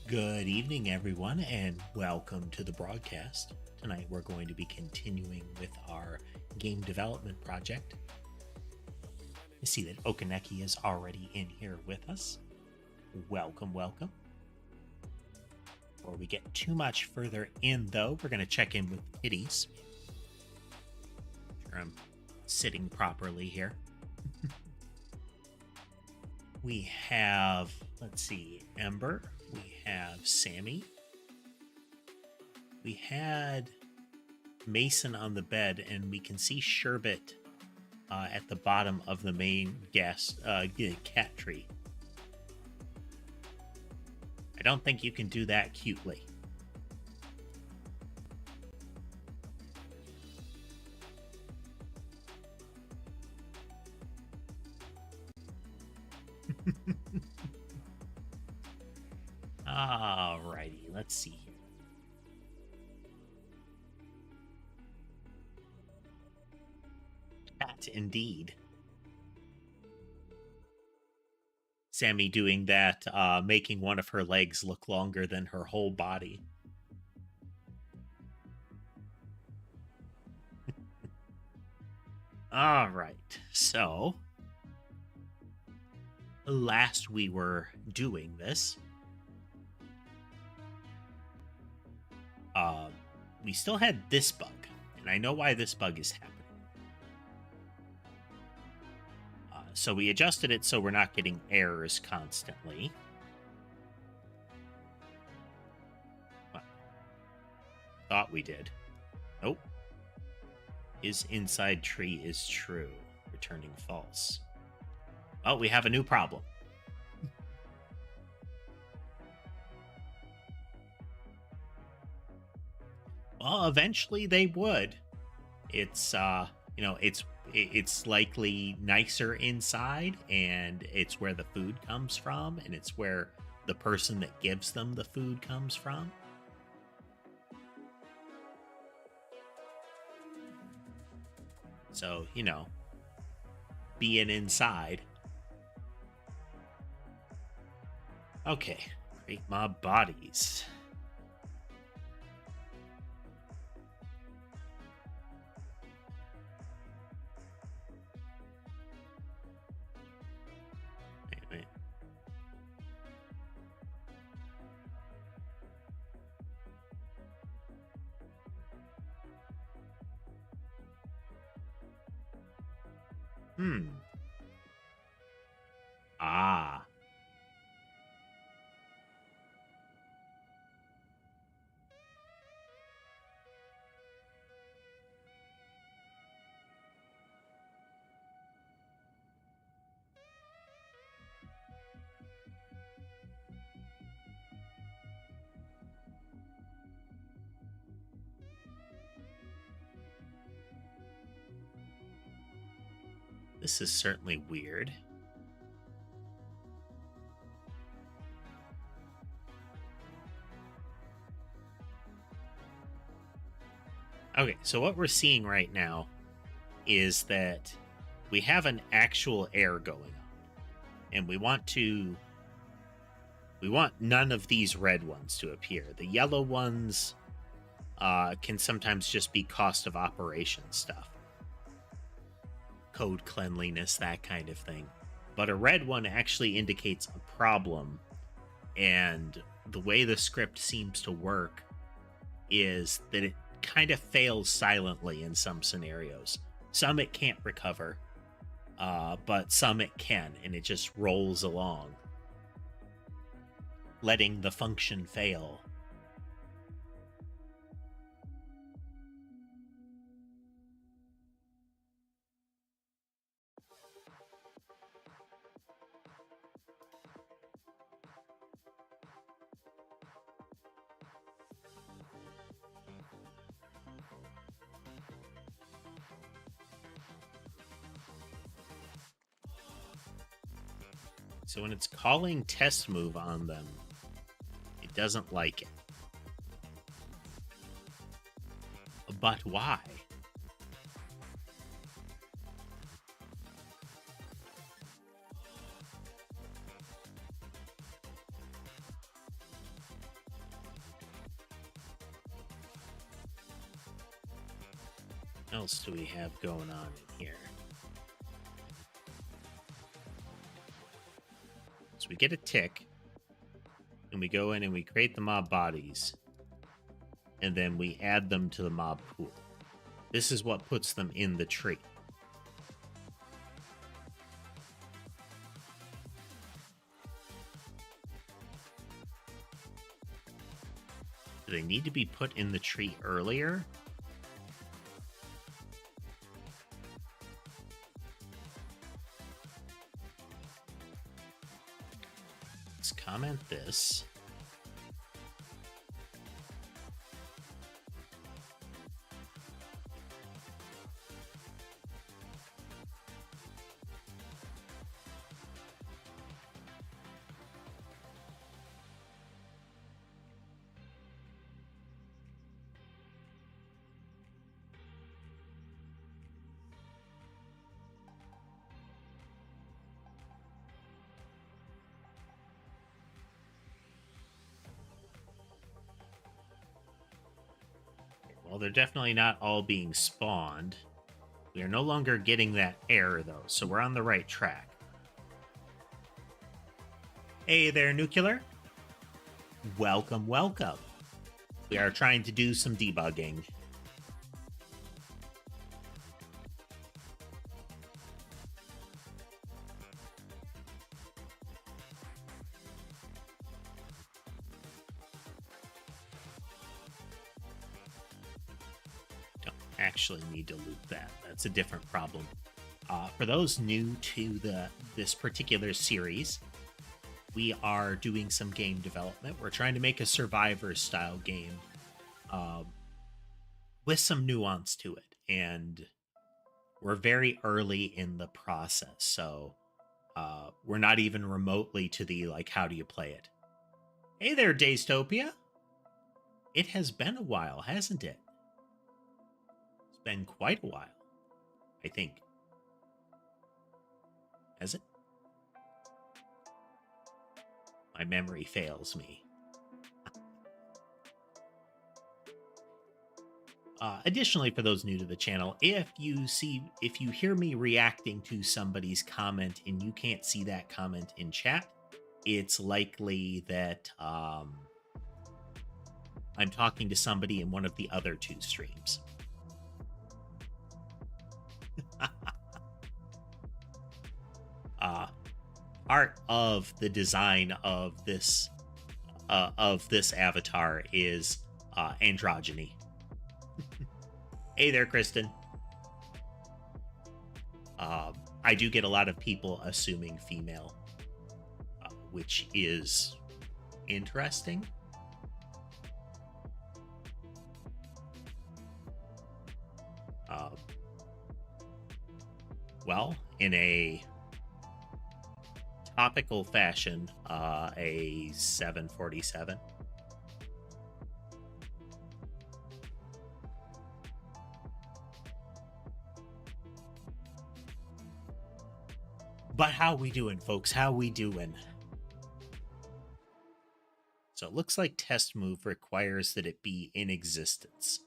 Good evening, everyone, and welcome to the broadcast. Tonight we're going to be continuing with our game development project. You see that Okaneki is already in here with us. Welcome, welcome. Before we get too much further in, though, we're going to check in with Pitties. Make sure I'm sitting properly here. We have, let's see, Ember. We have Sammy. We had Mason on the bed, and we can see Sherbet at the bottom of the main cat tree. I don't think you can do that cutely. Alrighty, let's see here. Cat indeed. Sammy doing that, making one of her legs look longer than her whole body. Alright, so last we were doing this, we still had this bug, and I know why this bug is happening. So we adjusted it so we're not getting errors constantly. Well, thought we did. Nope. His inside tree is true, returning false. Oh, we have a new problem. Well, eventually they would. It's it's likely nicer inside, and it's where the food comes from, and it's where the person that gives them the food comes from. So, being inside. Okay, create mob bodies. Wait. Ah. This is certainly weird. Okay, so what we're seeing right now is that we have an actual error going on, and we want none of these red ones to appear. The yellow ones can sometimes just be cost of operation stuff, code cleanliness, that kind of thing. But a red one actually indicates a problem, and the way the script seems to work is that it kind of fails silently in some scenarios. Some it can't recover, but some it can, and it just rolls along, letting the function fail. So when it's calling test move on them, it doesn't like it. But why? What else do we have going on in here? So we get a tick, and we go in and we create the mob bodies, and then we add them to the mob pool. This is what puts them in the tree. Do they need to be put in the tree earlier? Let's comment this. Well, they're definitely not all being spawned. We are no longer getting that error, though, so we're on the right track. Hey there, Nuclear. Welcome, welcome. We are trying to do some debugging. Actually need to loop that. That's a different problem. For those new to this particular series, we are doing some game development. We're trying to make a Survivor style game with some nuance to it, and we're very early in the process, so we're not even remotely to the like how do you play it. Hey there, Daystopia. It has been a while, hasn't it? Been quite a while, I think. Has it? My memory fails me. Additionally, for those new to the channel, if you hear me reacting to somebody's comment and you can't see that comment in chat, it's likely that I'm talking to somebody in one of the other two streams. Part of the design of this avatar is androgyny. Hey there, Kristen. I do get a lot of people assuming female, which is interesting. Well, in a topical fashion, a 747. But how we doing, folks? How we doing? So it looks like test move requires that it be in existence.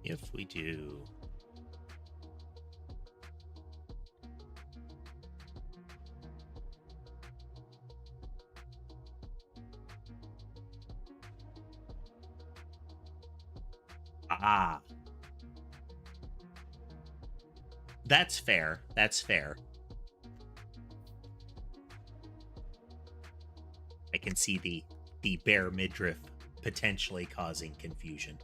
If we do that's fair. That's fair. I can see the bare midriff potentially causing confusion.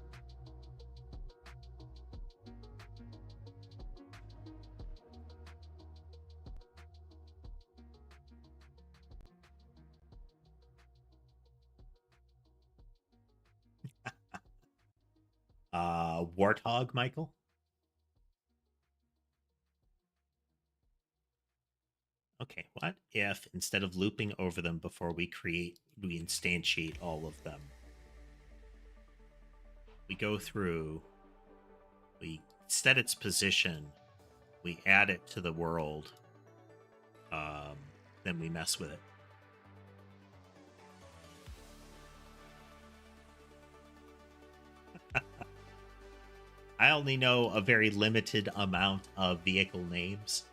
Warthog, Michael? Okay, what if instead of looping over them before we instantiate all of them, we go through, we set its position, we add it to the world, then we mess with it. I only know a very limited amount of vehicle names.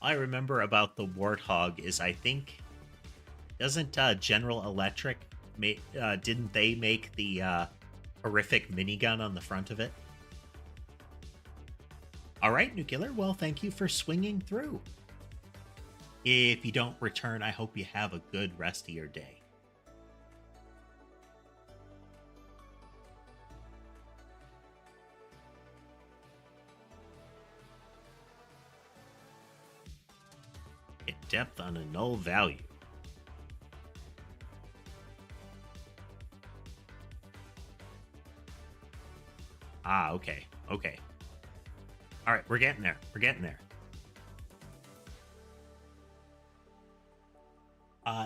All I remember about the Warthog is I think, doesn't General Electric, didn't they make the horrific minigun on the front of it? All right, Nuclear, well, thank you for swinging through. If you don't return, I hope you have a good rest of your day. Get depth on a null value. Ah, okay. Okay. All right, we're getting there. We're getting there.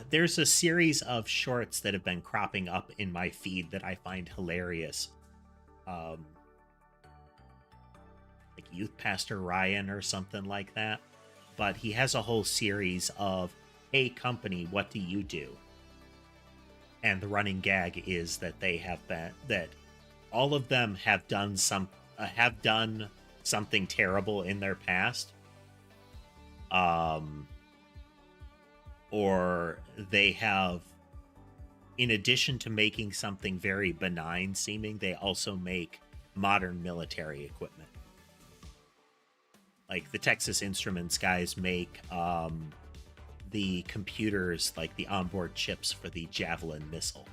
There's a series of shorts that have been cropping up in my feed that I find hilarious. Like Youth Pastor Ryan or something like that. But he has a whole series of, hey, company, what do you do? And the running gag is that they have been, that all of them have done something terrible in their past. Or they have, in addition to making something very benign seeming, they also make modern military equipment. Like the Texas Instruments guys make the computers, like the onboard chips for the Javelin missile.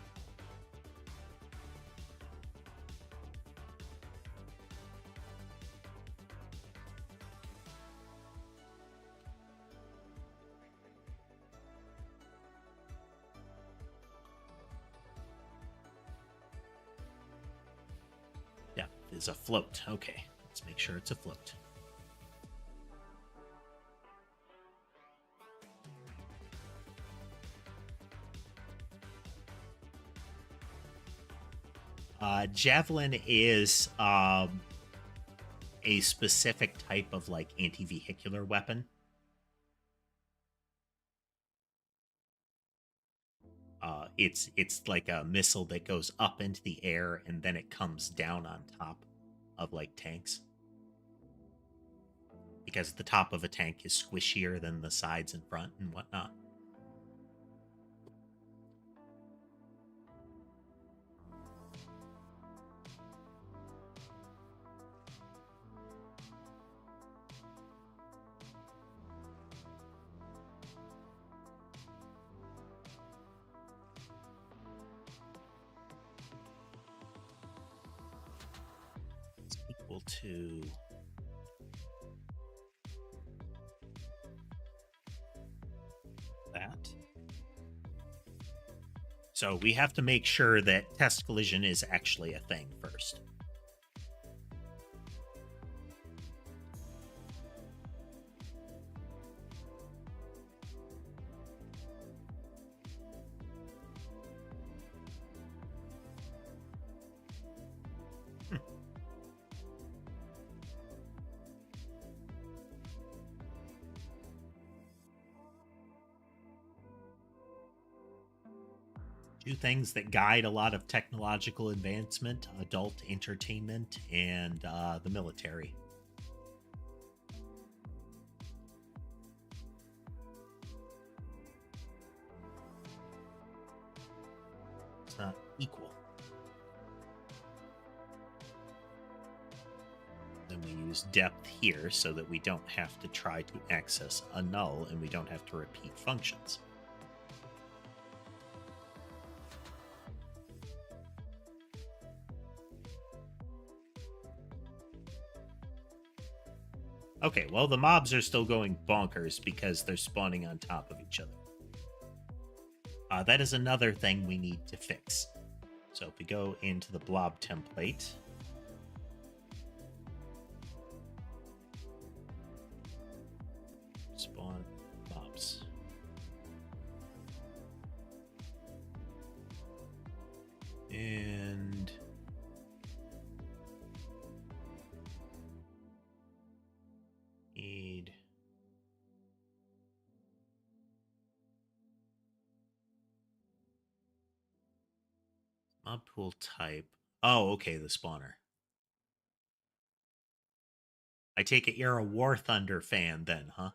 Yeah, it's a float. Okay, let's make sure it's a float. Javelin is a specific type of like anti-vehicular weapon. It's like a missile that goes up into the air and then it comes down on top of like tanks. Because the top of a tank is squishier than the sides and front and whatnot. It's equal to that. So we have to make sure that test collision is actually a thing first. Two things that guide a lot of technological advancement: adult entertainment and the military. It's not equal. Then we use depth here so that we don't have to try to access a null and we don't have to repeat functions. Okay, well, the mobs are still going bonkers because they're spawning on top of each other. That is another thing we need to fix. So if we go into the blob template, spawn mobs. And need Mob pool type. Oh, okay, the spawner. I take it you're a War Thunder fan then, huh?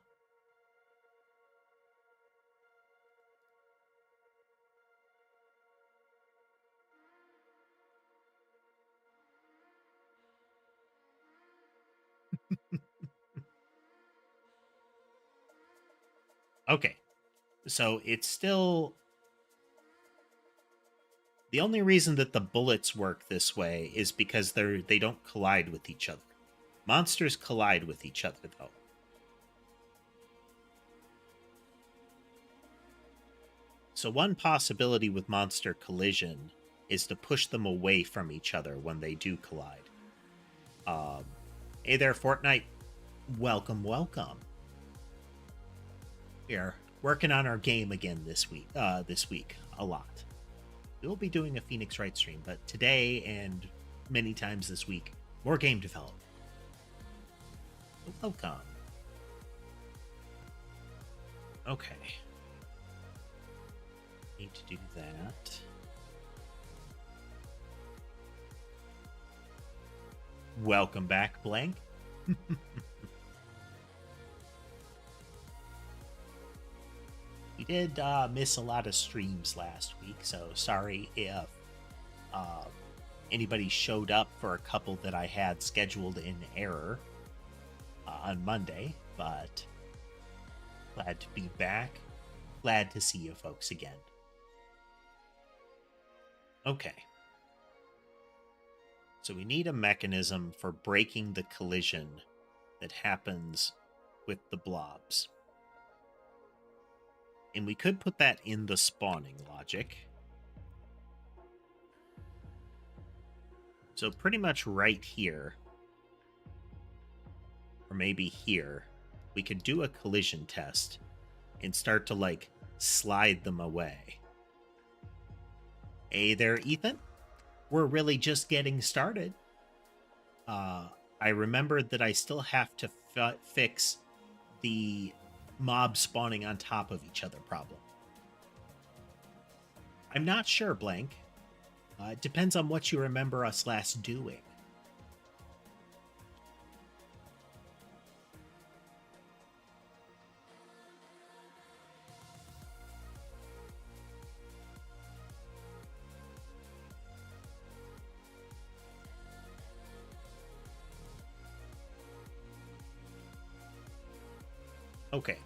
Okay. So it's still the only reason that the bullets work this way is because they don't collide with each other. Monsters collide with each other though. So one possibility with monster collision is to push them away from each other when they do collide. Hey there, Fortnite. Welcome, welcome. We are working on our game again this week. This week a lot. We'll be doing a Phoenix Wright stream, but today and many times this week, more game development. Welcome. Okay. Need to do that. Welcome back, Blank. We did miss a lot of streams last week, so sorry if anybody showed up for a couple that I had scheduled in error on Monday, but glad to be back. Glad to see you folks again. Okay. So we need a mechanism for breaking the collision that happens with the blobs. And we could put that in the spawning logic. So pretty much right here, or maybe here, we could do a collision test and start to, like, slide them away. Hey there, Ethan. We're really just getting started. I remembered that I still have to fix the mob spawning on top of each other problem. I'm not sure, Blank. It depends on what you remember us last doing. Okay.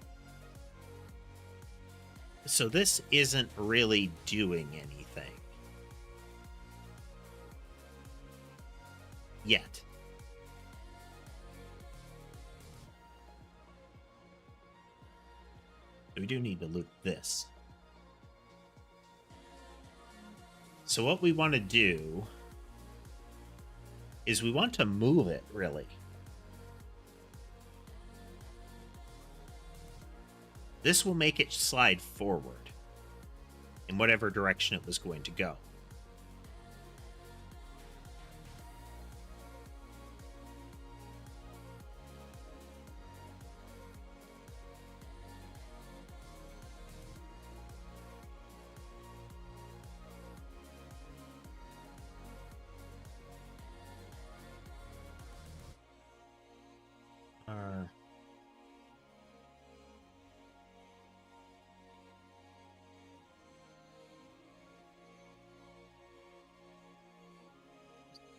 So this isn't really doing anything. Yet. We do need to loop this. So what we want to do is we want to move it, really. This will make it slide forward in whatever direction it was going to go.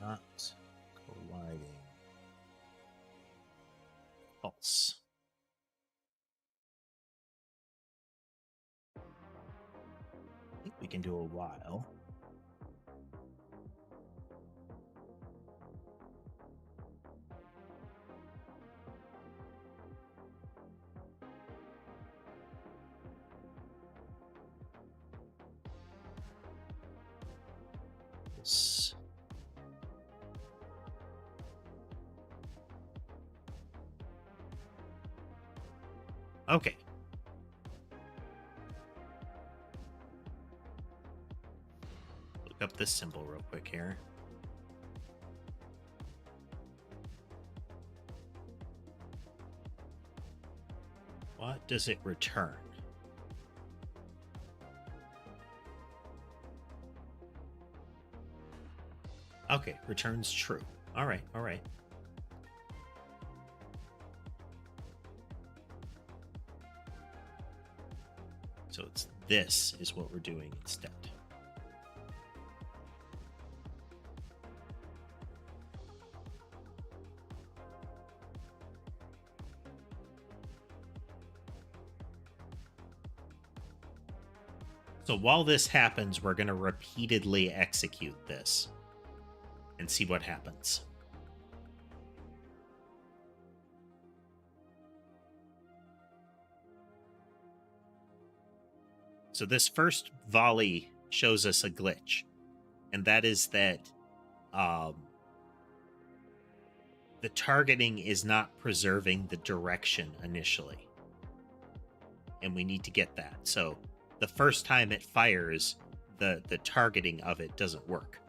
Not colliding. False. I think we can do a while. This. Okay. Look up this symbol real quick here. What does it return? Okay, returns true. All right, all right. So it's this is what we're doing instead. So while this happens, we're going to repeatedly execute this and see what happens. So this first volley shows us a glitch, and that is that the targeting is not preserving the direction initially. And we need to get that. So the first time it fires, the targeting of it doesn't work.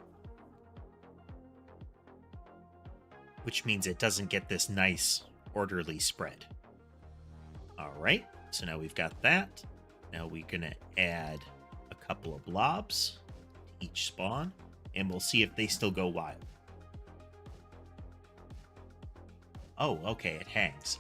Which means it doesn't get this nice orderly spread. All right, so now we've got that. Now we're gonna add a couple of blobs to each spawn, and we'll see if they still go wild. Oh, okay, it hangs.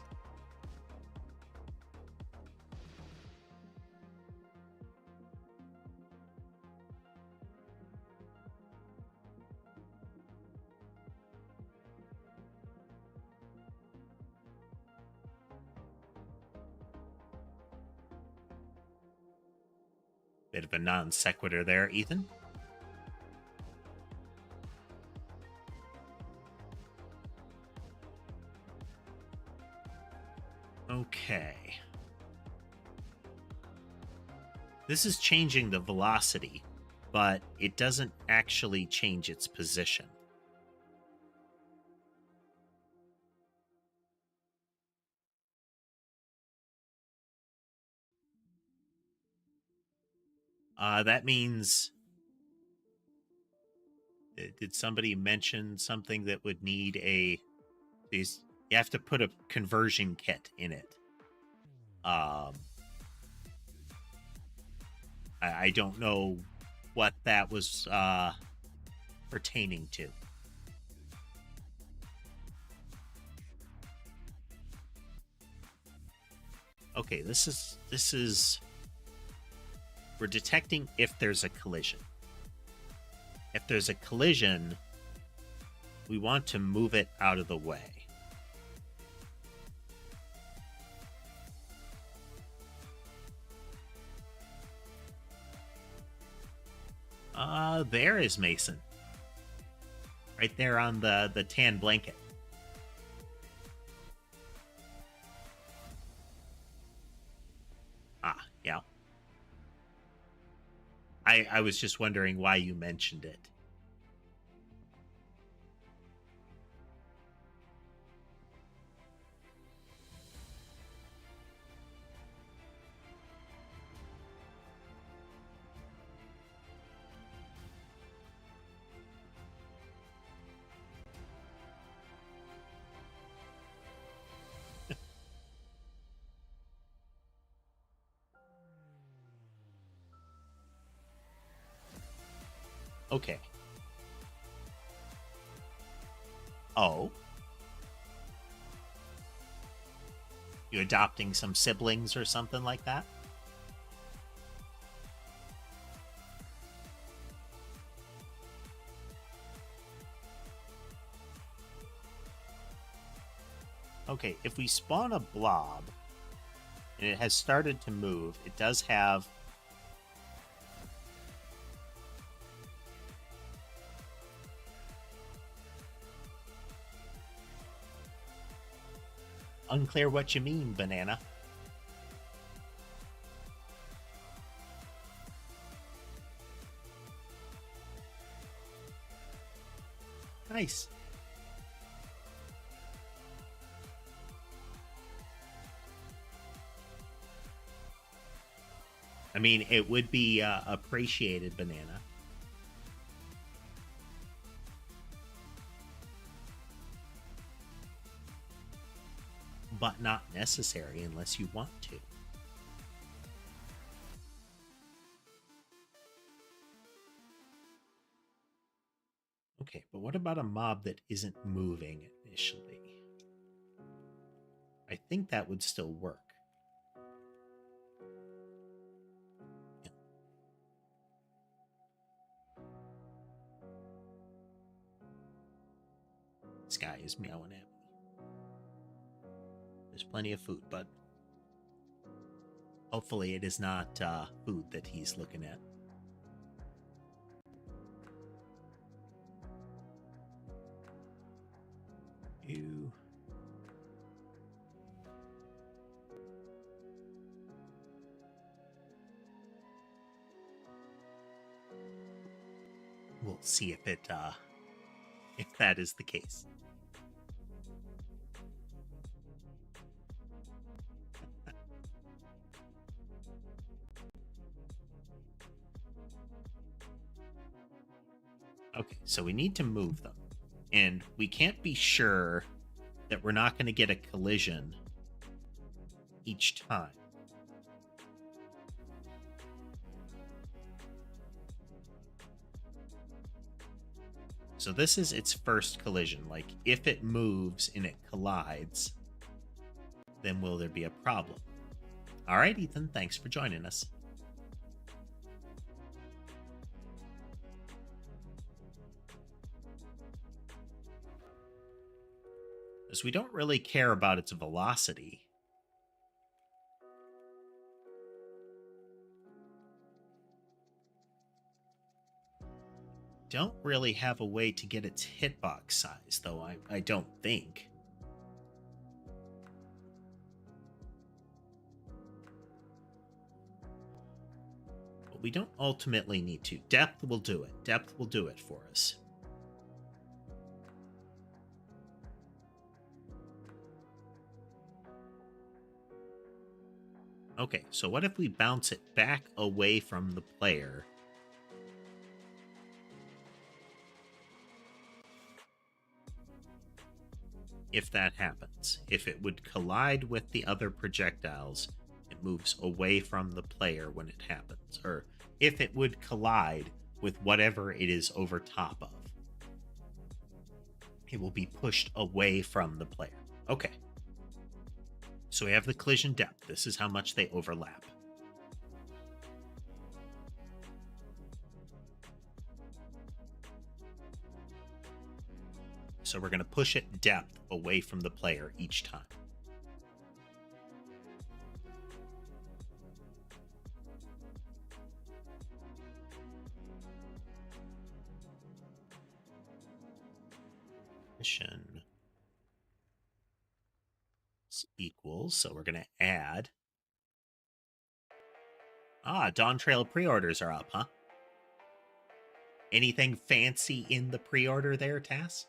Bit of a non sequitur there, Ethan. Okay. This is changing the velocity, but it doesn't actually change its position. That means... Did somebody mention something that would need a... You have to put a conversion kit in it. I don't know what that was pertaining to. Okay, this is we're detecting if there's a collision. If there's a collision, we want to move it out of the way. There is Mason. Right there on the tan blanket. Ah, yeah. I was just wondering why you mentioned it. Okay. Oh. You adopting some siblings or something like that? Okay, if we spawn a blob and it has started to move, it does have... Unclear what you mean, banana. Nice. I mean, it would be appreciated, banana. But not necessary unless you want to. Okay, but what about a mob that isn't moving initially? I think that would still work. Yeah. This guy is meowing at me. There's plenty of food, but hopefully it is not food that he's looking at. Ew. We'll see if that is the case. Okay, so we need to move them. And we can't be sure that we're not going to get a collision each time. So this is its first collision. Like, if it moves and it collides, then will there be a problem? All right, Ethan, thanks for joining us. As we don't really care about its velocity. Don't really have a way to get its hitbox size, though, I don't think. But we don't ultimately need to. Depth will do it. Depth will do it for us. Okay, so what if we bounce it back away from the player? If that happens, if it would collide with the other projectiles, it moves away from the player when it happens. Or if it would collide with whatever it is over top of, it will be pushed away from the player. Okay. So we have the collision depth. This is how much they overlap. So we're going to push it depth away from the player each time. Mission equals, so we're going to add. Dawn Trail pre-orders are up, huh? Anything fancy in the pre-order there, Tass?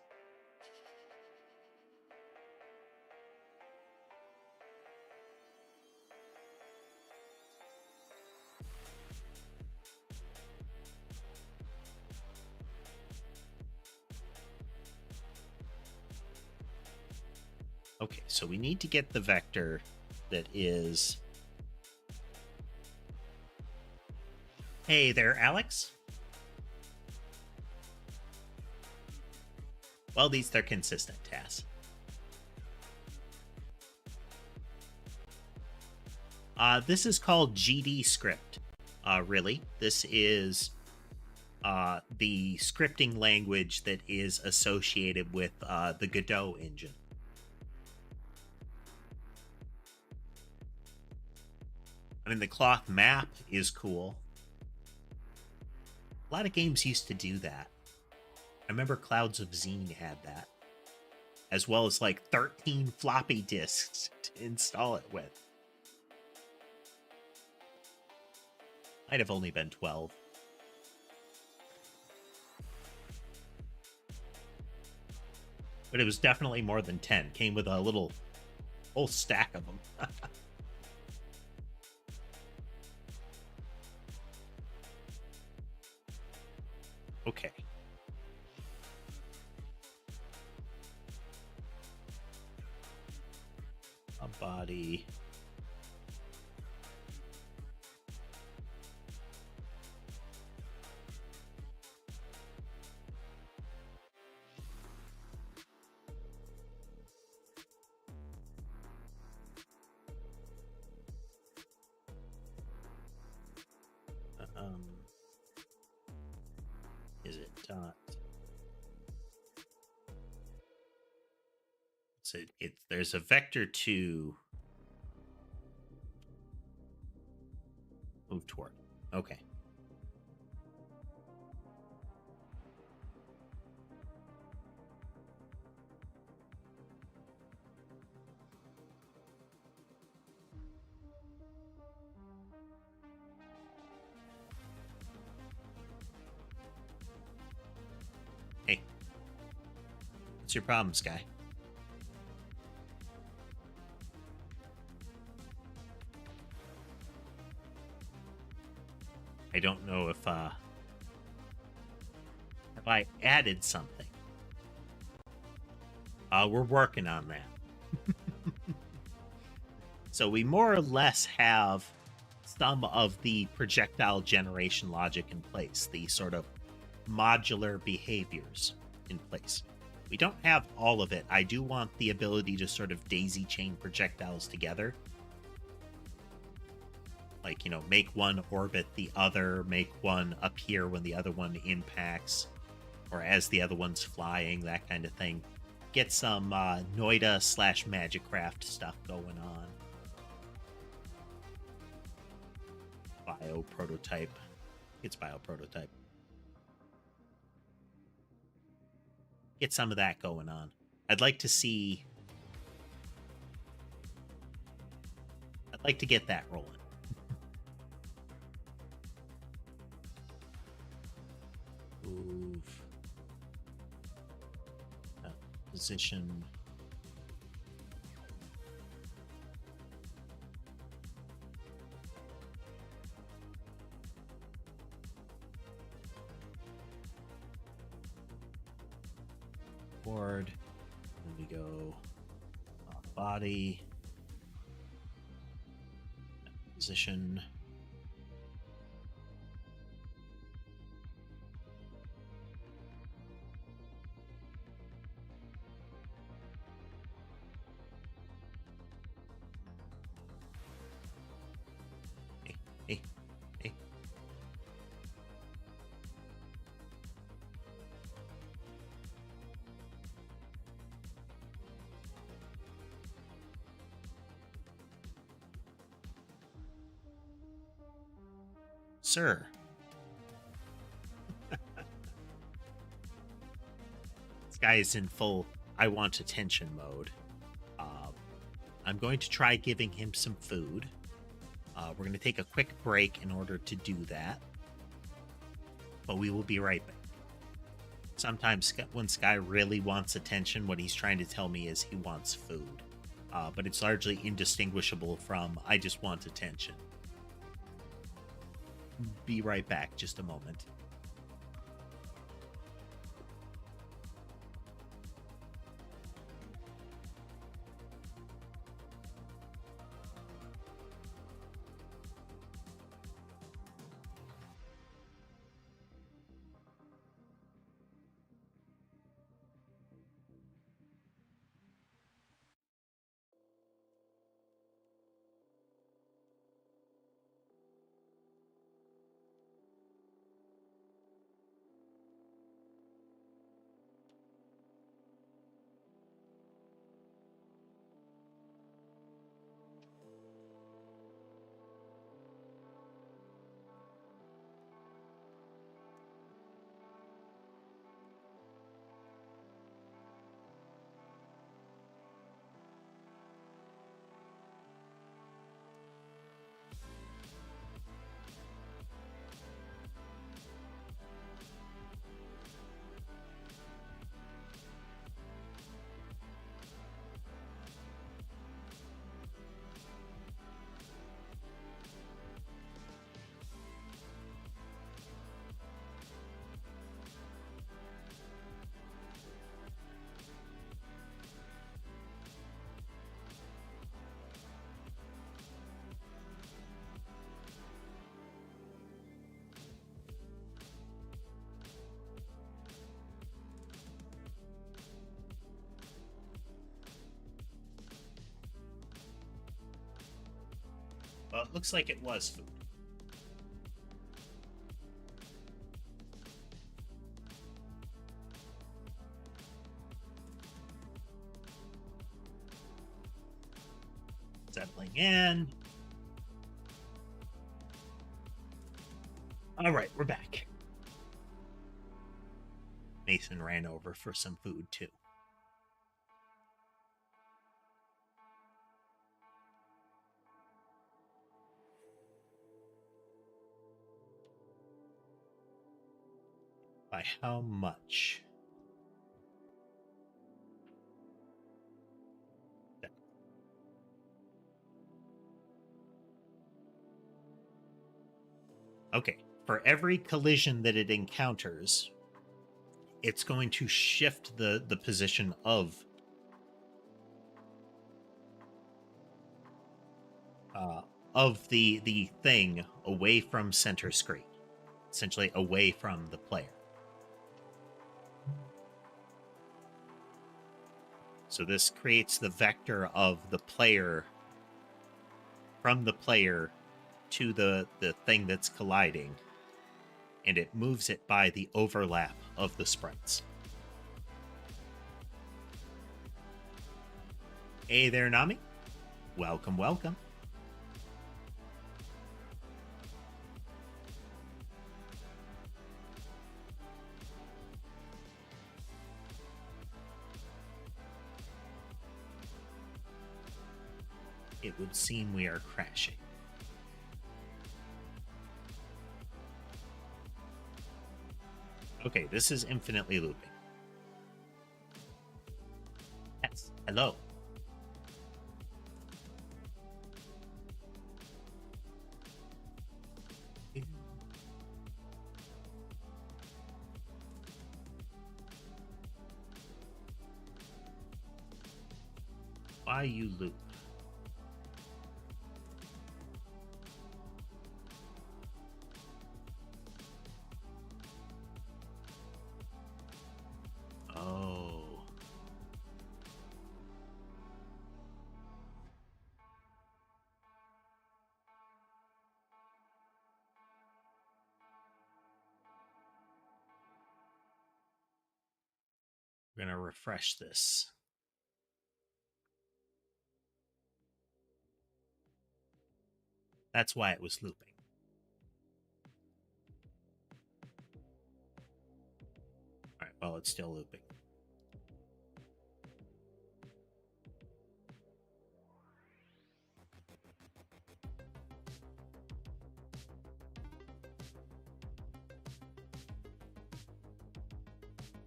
Okay, so we need to get the vector that is... Hey there, Alex. Well, they're consistent, Tass. This is called GD script, really. This is the scripting language that is associated with the Godot engine. I mean, the cloth map is cool. A lot of games used to do that. I remember Clouds of Zine had that, as well as like 13 floppy disks to install it with. Might have only been 12. But it was definitely more than 10. Came with a whole stack of them. Okay. A body. is it? So there's a vector to move toward. Okay. Hey, what's your problem, Sky? I don't know if have I added something. We're working on that. So we more or less have some of the projectile generation logic in place, the sort of modular behaviors in place. We don't have all of it. I do want the ability to sort of daisy chain projectiles together. Like, you know, make one orbit the other, make one appear when the other one impacts, or as the other one's flying, that kind of thing. Get some Noida / Magicraft stuff going on. Bio prototype. It's bio prototype. Get some of that going on. I'd like to get that rolling. Move. Position. Board. Then we go body. Position. Hey. Sir. This guy is in full I want attention mode. I'm going to try giving him some food. We're going to take a quick break in order to do that. But we will be right back. Sometimes when Sky really wants attention, what he's trying to tell me is he wants food. But it's largely indistinguishable from I just want attention. Be right back, just a moment. Well, it looks like it was food. settling in. All right, we're back. Mason ran over for some food, too. By how much? Okay, for every collision that it encounters, it's going to shift the position of the thing away from center screen, essentially away from the player. So this creates the vector of the player, from the player to the thing that's colliding, and it moves it by the overlap of the sprites. Hey there, Nami. Welcome, welcome. It would seem we are crashing. Okay, this is infinitely looping. Yes, hello. Why you loop? Oh. We're going to refresh this. That's why it was looping. All right, well, it's still looping.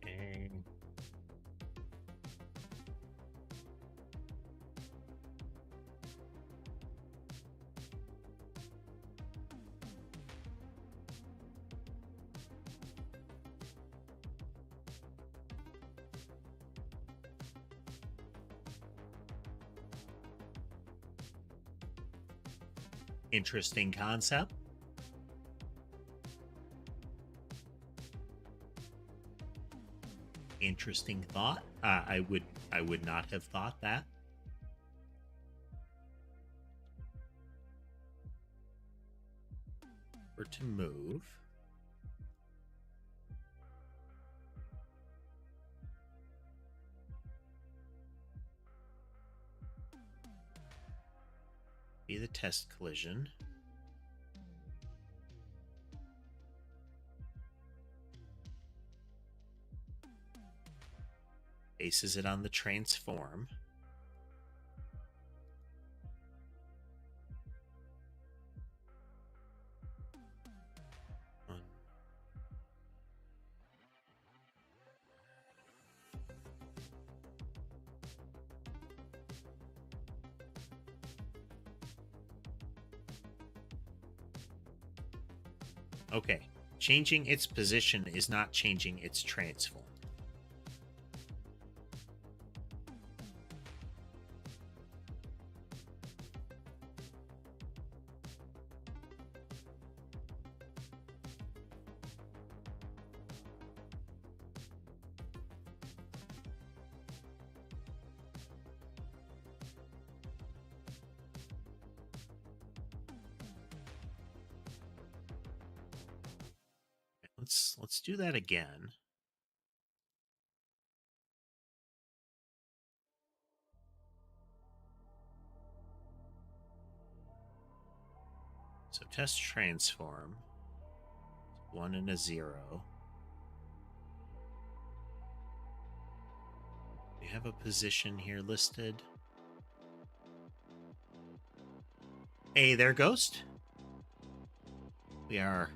And interesting concept. Interesting thought. I would not have thought that. Or to move. Be the test collision. Bases it on the transform. Okay, changing its position is not changing its transform. Let's do that again. So test transform, 1 and a 0. We have a position here listed. Hey there, Ghost. We are,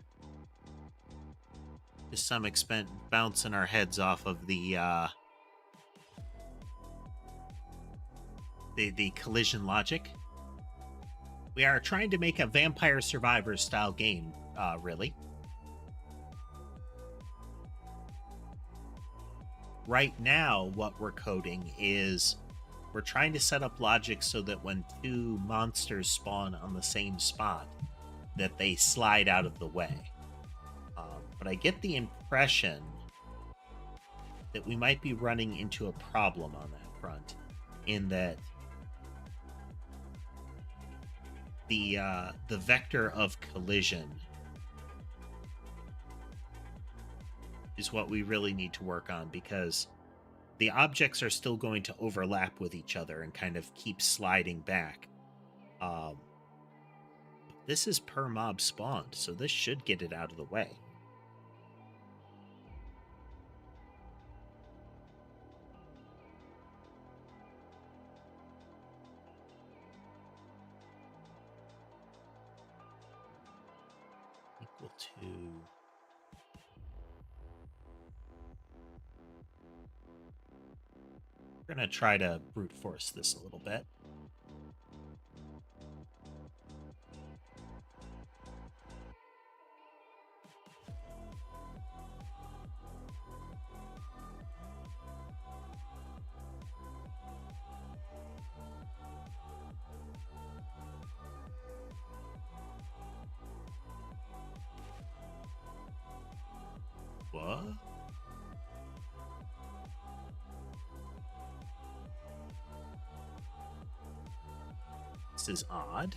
to some extent, bouncing our heads off of the collision logic. We are trying to make a Vampire Survivors style game, really. Right now, what we're coding is we're trying to set up logic so that when two monsters spawn on the same spot, that they slide out of the way. But I get the impression that we might be running into a problem on that front, in that the vector of collision is what we really need to work on, because the objects are still going to overlap with each other and kind of keep sliding back. This is per mob spawned, so this should get it out of the way. Equal to... We're going to try to brute force this a little bit. What? This is odd.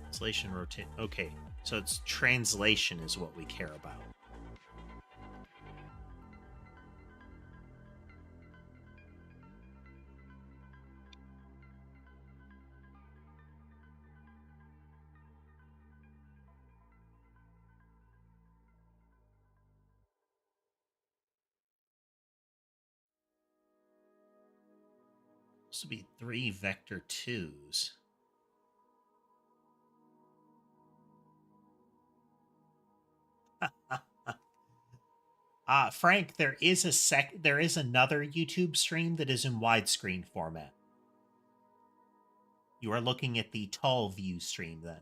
Translation rotate. Okay, so it's translation is what we care about. This would be 3 vector 2s. Frank, there is another YouTube stream that is in widescreen format. You are looking at the tall view stream then.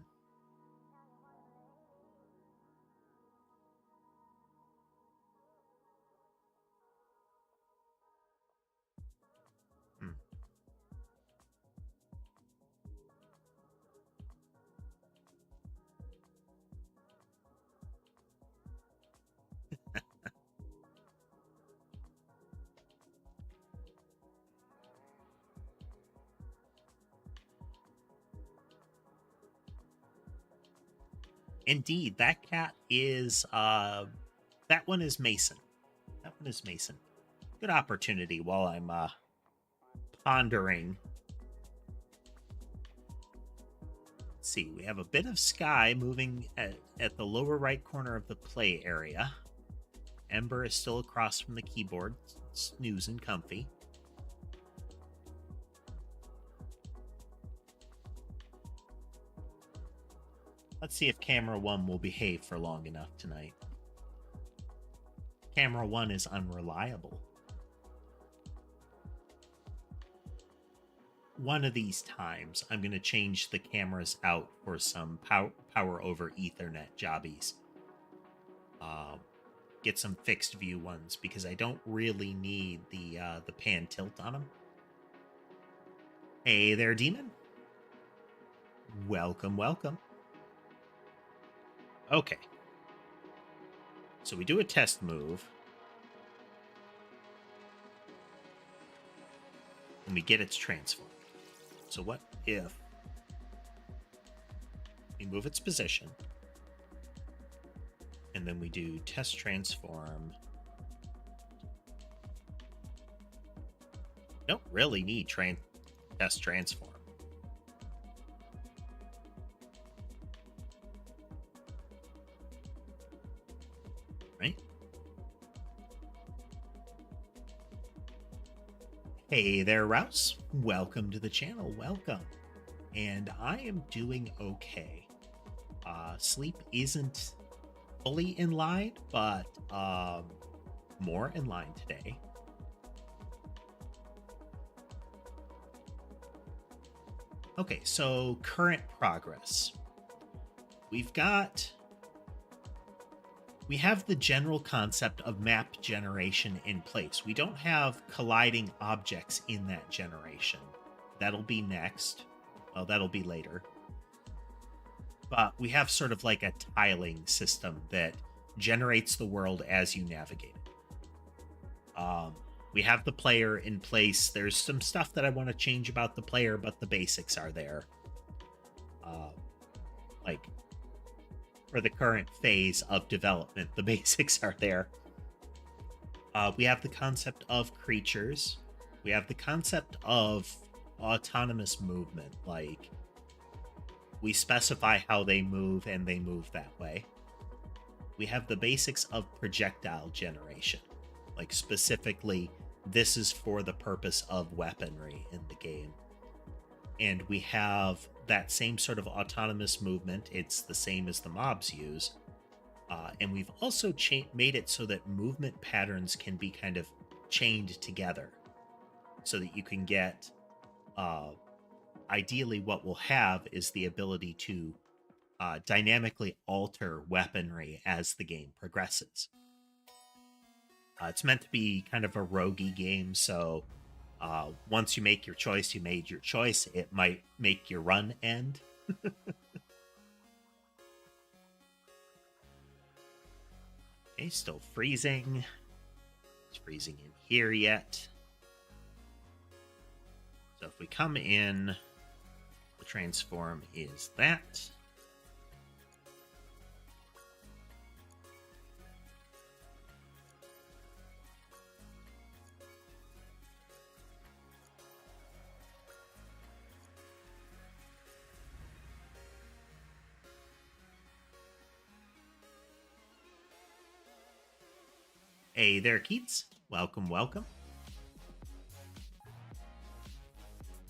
Indeed, that cat is that one is Mason. That one is Mason. Good opportunity while I'm pondering. Let's see, we have a bit of sky moving at the lower right corner of the play area. Ember is still across from the keyboard, snoozing comfy. Let's see if camera 1 will behave for long enough tonight. Camera 1 is unreliable. One of these times, I'm going to change the cameras out for some power over Ethernet jobbies. Get some fixed view ones, because I don't really need the pan tilt on them. Hey there, Demon. Welcome, welcome. Okay. So we do a test move. And we get its transform. So what if we move its position, and then we do test transform really need test transform. Right? Hey there, Rouse. Welcome to the channel. Welcome. And I am doing okay. Sleep isn't fully in line, but more in line today. Okay, so current progress. We have the general concept of map generation in place. We don't have colliding objects in that generation. That'll be next. Well, that'll be later. But we have sort of like a tiling system that generates the world as you navigate it. We have the player in place. There's some stuff that I want to change about the player, but the basics are there. Like, for the current phase of development, the basics are there. We have the concept of creatures. We have the concept of autonomous movement. Like, we specify how they move, and they move that way. We have the basics of projectile generation. Like, specifically, this is for the purpose of weaponry in the game. And we have that same sort of autonomous movement. It's the same as the mobs use. And we've also made it so that movement patterns can be kind of chained together so that you can get... ideally, what we'll have is the ability to dynamically alter weaponry as the game progresses. It's meant to be kind of a roguey game, so once you make your choice, you made your choice. It might make your run end. Okay, still freezing. It's freezing in here yet. So if we come in, the transform is that. Hey there, Keats. Welcome, welcome.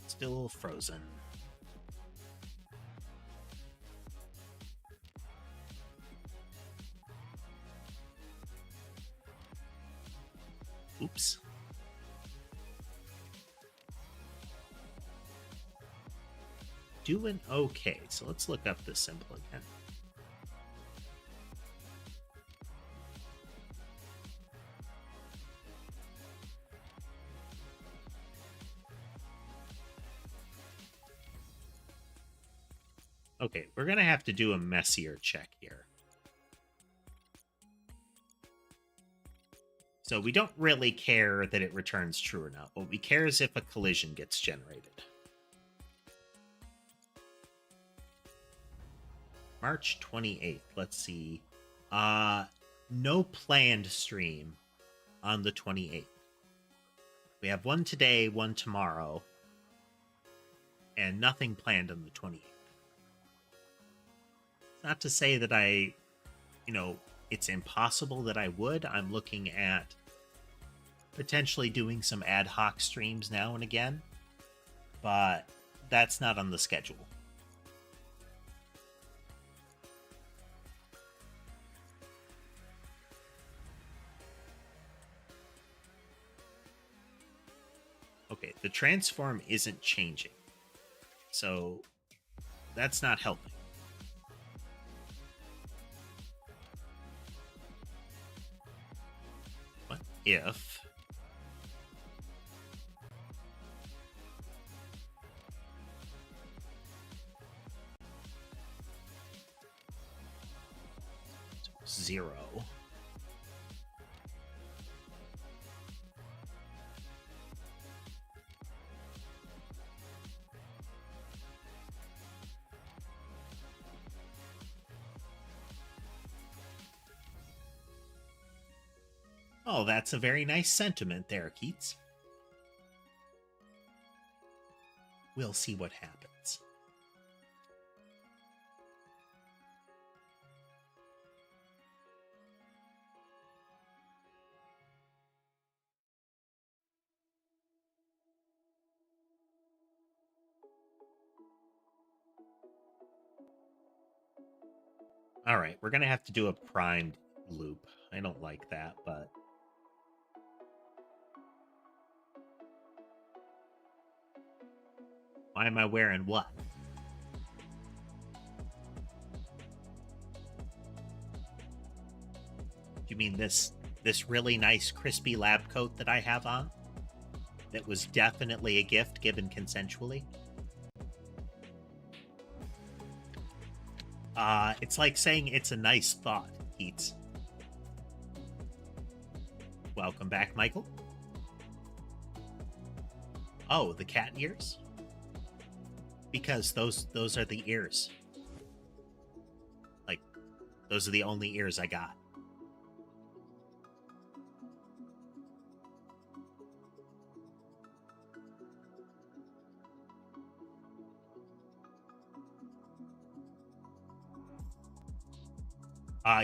Still frozen. Oops. Doing okay. So let's look up the symbol again. Okay, we're going to have to do a messier check here. So we don't really care that it returns true or not. What we care is if a collision gets generated. March 28th. Let's see. No planned stream on the 28th. We have one today, one tomorrow, and nothing planned on the 28th. Not to say that it's impossible that I would. I'm looking at potentially doing some ad hoc streams now and again, but that's not on the schedule. Okay, the transform isn't changing, so that's not helping. If zero. Oh, that's a very nice sentiment there, Keats. we'll see what happens. All right, we're going to have to do a primed loop. I don't like that, but... Why am I wearing what? Do you mean this really nice crispy lab coat that I have on? That was definitely a gift given consensually? It's like saying it's a nice thought, Keats. Welcome back, Michael. Oh, the cat ears? Because those are the ears. Like, those are the only ears I got.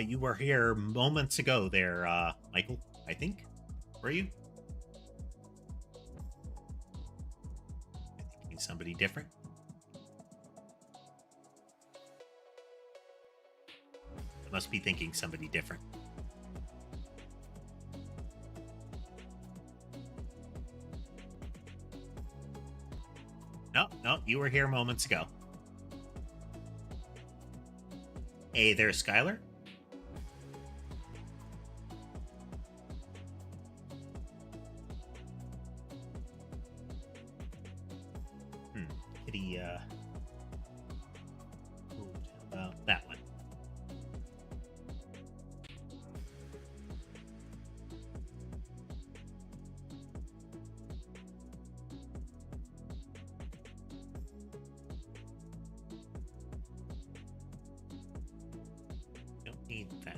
You were here moments ago there, Michael, I think. Were you? I think somebody different. I must be thinking somebody different. No, you were here moments ago. Hey there, Skylar. Kitty, about that one. Don't need that.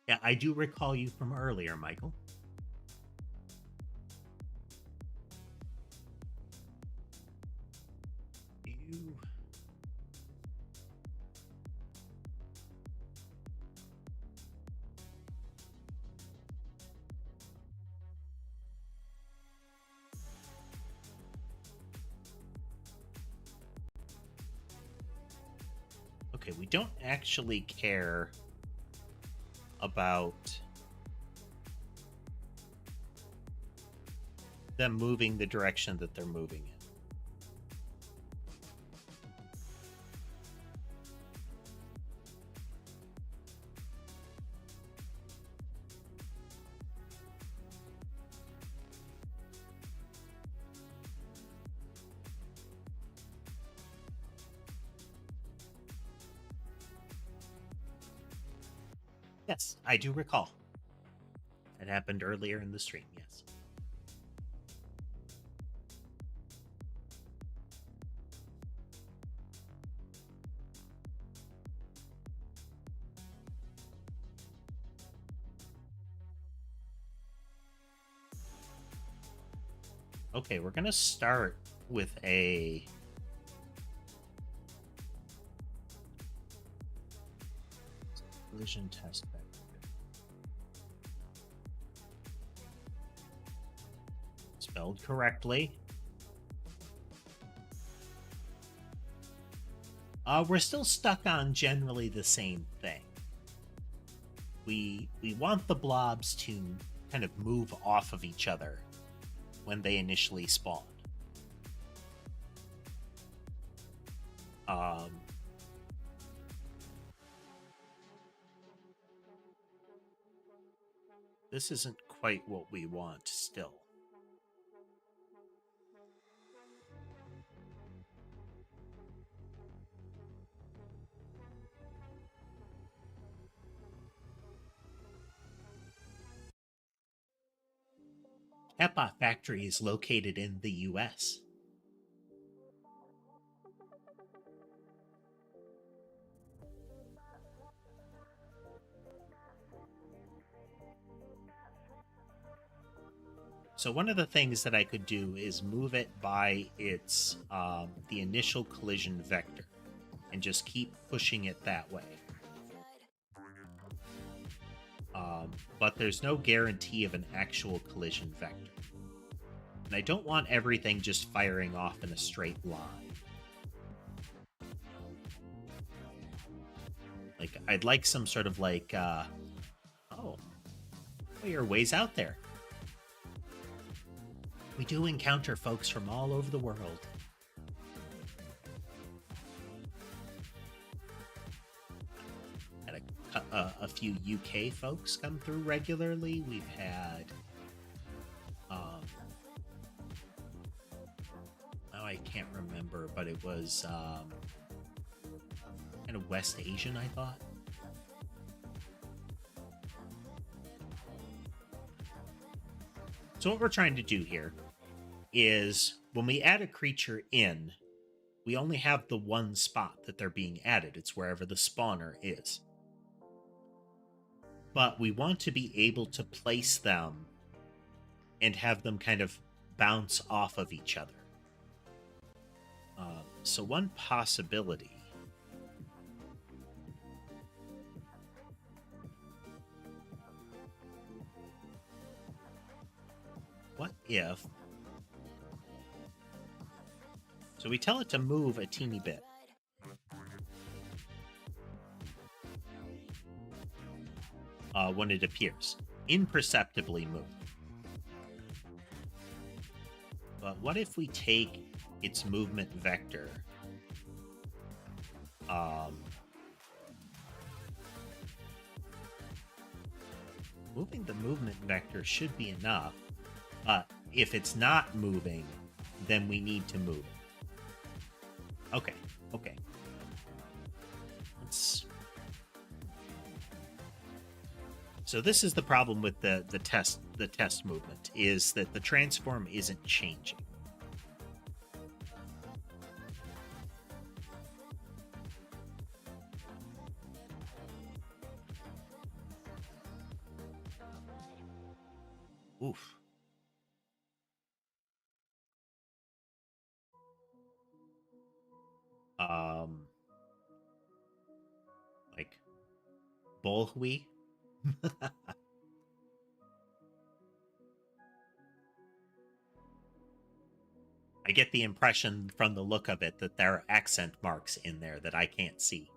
Yeah, I do recall you from earlier, Michael. You... Okay, we don't actually care about them moving the direction that they're moving in. Yes, I do recall. It happened earlier in the stream, yes. Okay, we're gonna start with a... collision test vector. Spelled correctly. We're still stuck on generally the same thing. We want the blobs to kind of move off of each other when they initially spawn. This isn't quite what we want still. Peppa factory is located in the US. So one of the things that I could do is move it by its the initial collision vector and just keep pushing it that way. But there's no guarantee of an actual collision vector. And I don't want everything just firing off in a straight line. Like, I'd like some sort of like, oh, you're ways out there. We do encounter folks from all over the world. Had a few UK folks come through regularly. We've had, now I can't remember, but it was kind of West Asian, I thought. So what we're trying to do here is when we add a creature in, we only have the one spot that they're being added. It's wherever the spawner is. But we want to be able to place them and have them kind of bounce off of each other. So one possibility what if... So we tell it to move a teeny bit. When it appears. Imperceptibly move. But what if we take its movement vector? Moving the movement vector should be enough. If it's not moving, then we need to move it. Okay. So this is the problem with the test movement, is that the transform isn't changing. Oof. Like Bolhui. I get the impression from the look of it that there are accent marks in there that I can't see.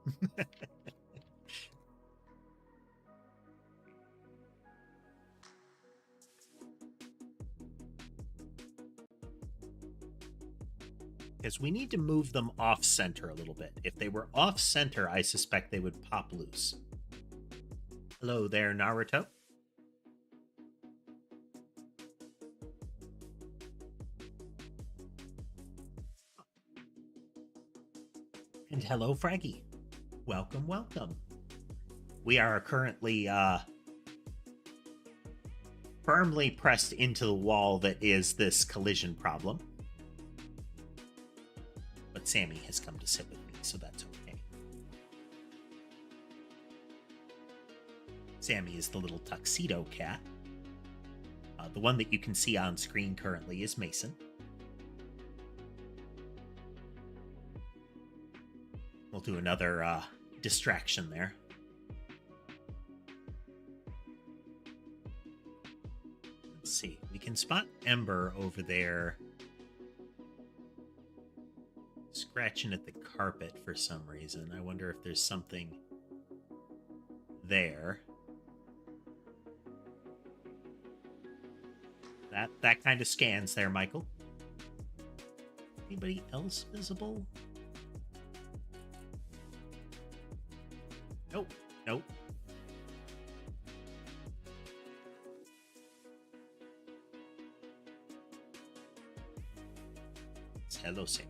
Because we need to move them off center a little bit. If they were off center, I suspect they would pop loose. Hello there, Naruto. And hello, Fraggy. Welcome. We are currently firmly pressed into the wall that is this collision problem. But Sammy has come to sit with me, so that's okay. Sammy is the little tuxedo cat. The one that you can see on screen currently is Mason. We'll do another distraction there. Let's see. We can spot Ember over there scratching at the carpet for some reason. I wonder if there's something there. That kind of scans there, Michael. Anybody else visible? Nope. It's hello, Sammy.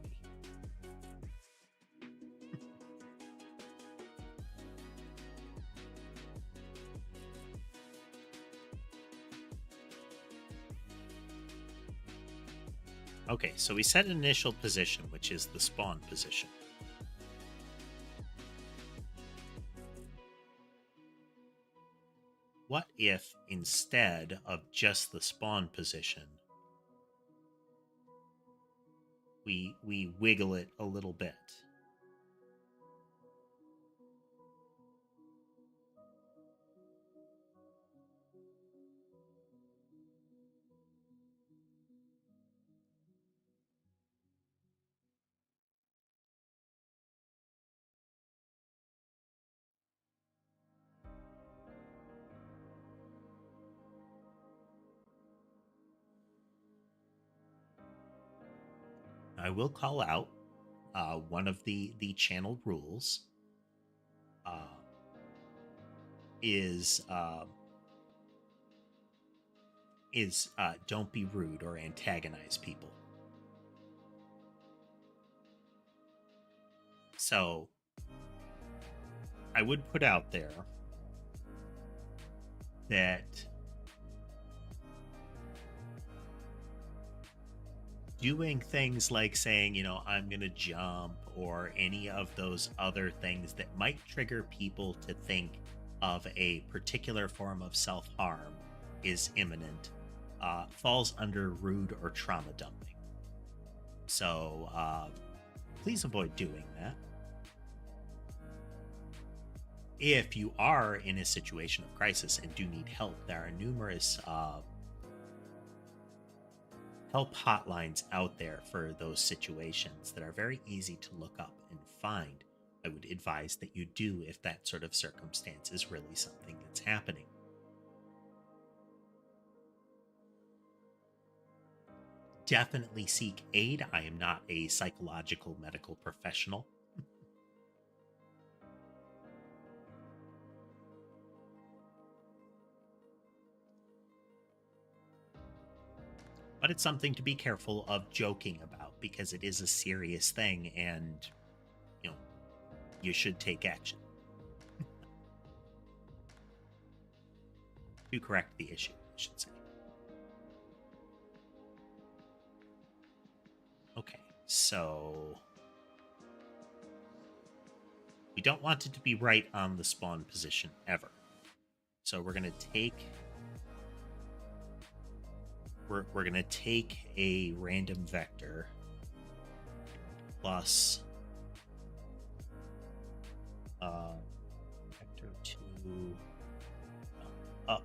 Okay, so we set an initial position, which is the spawn position. What if instead of just the spawn position, we wiggle it a little bit? I will call out one of the channel rules uh, is don't be rude or antagonize people. So I would put out there that doing things like saying, you know, I'm going to jump or any of those other things that might trigger people to think of a particular form of self-harm is imminent falls under rude or trauma dumping. So please avoid doing that. If you are in a situation of crisis and do need help, there are numerous help hotlines out there for those situations that are very easy to look up and find. I would advise that you do if that sort of circumstance is really something that's happening. Definitely seek aid. I am not a psychological medical professional. But it's something to be careful of joking about because it is a serious thing and, you know, you should take action to correct the issue, I should say. Okay, so we don't want it to be right on the spawn position ever. So we're going to take we're going to take a random vector plus vector 2 up,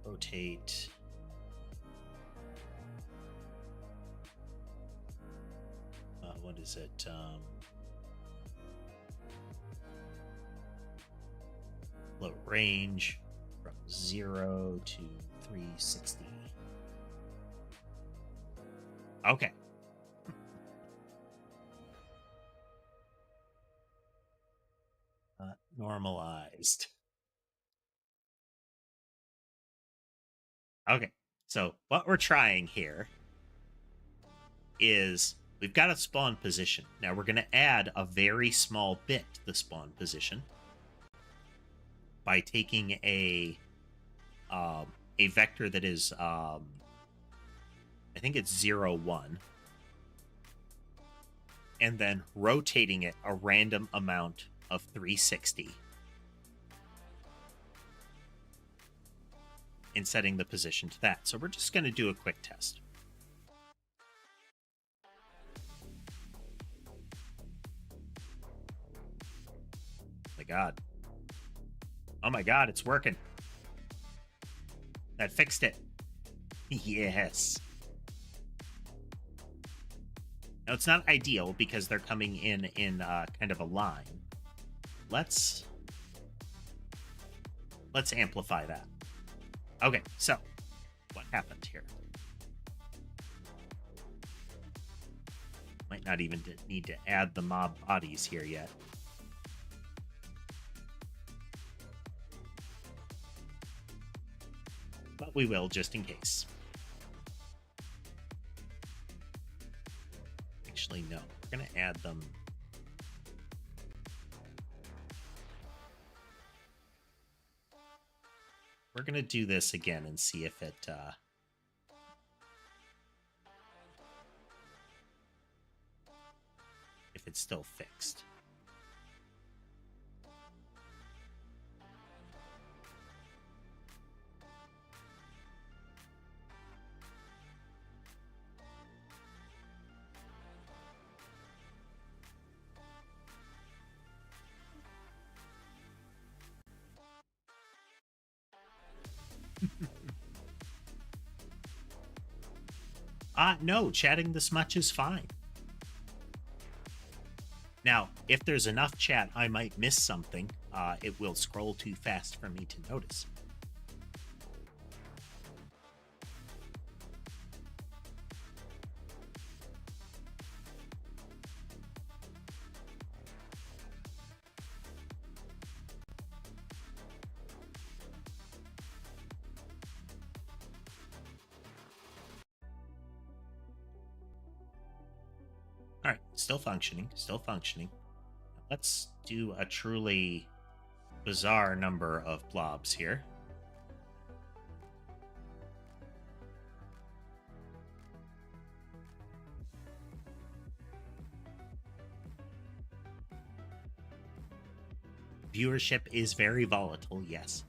rotate what is it? Float range from 0 to 360. Okay. Normalized. Okay. So what we're trying here is we've got a spawn position. Now we're going to add a very small bit to the spawn position by taking a vector that is I think it's 0, 1, and then rotating it a random amount of 360 and setting the position to that. So we're just going to do a quick test. Oh my God. Oh my God, it's working. That fixed it. Yes. Now it's not ideal because they're coming in kind of a line. Let's amplify that. Okay, so what happened here? Might not even need to add the mob bodies here yet. But we will just in case. Actually, no. We're going to add them. We're going to do this again and see if it if it's still fixed. No, chatting this much is fine. Now, if there's enough chat, I might miss something. It will scroll too fast for me to notice. All right, still functioning, still functioning. Let's do a truly bizarre number of blobs here. Viewership is very volatile, yes.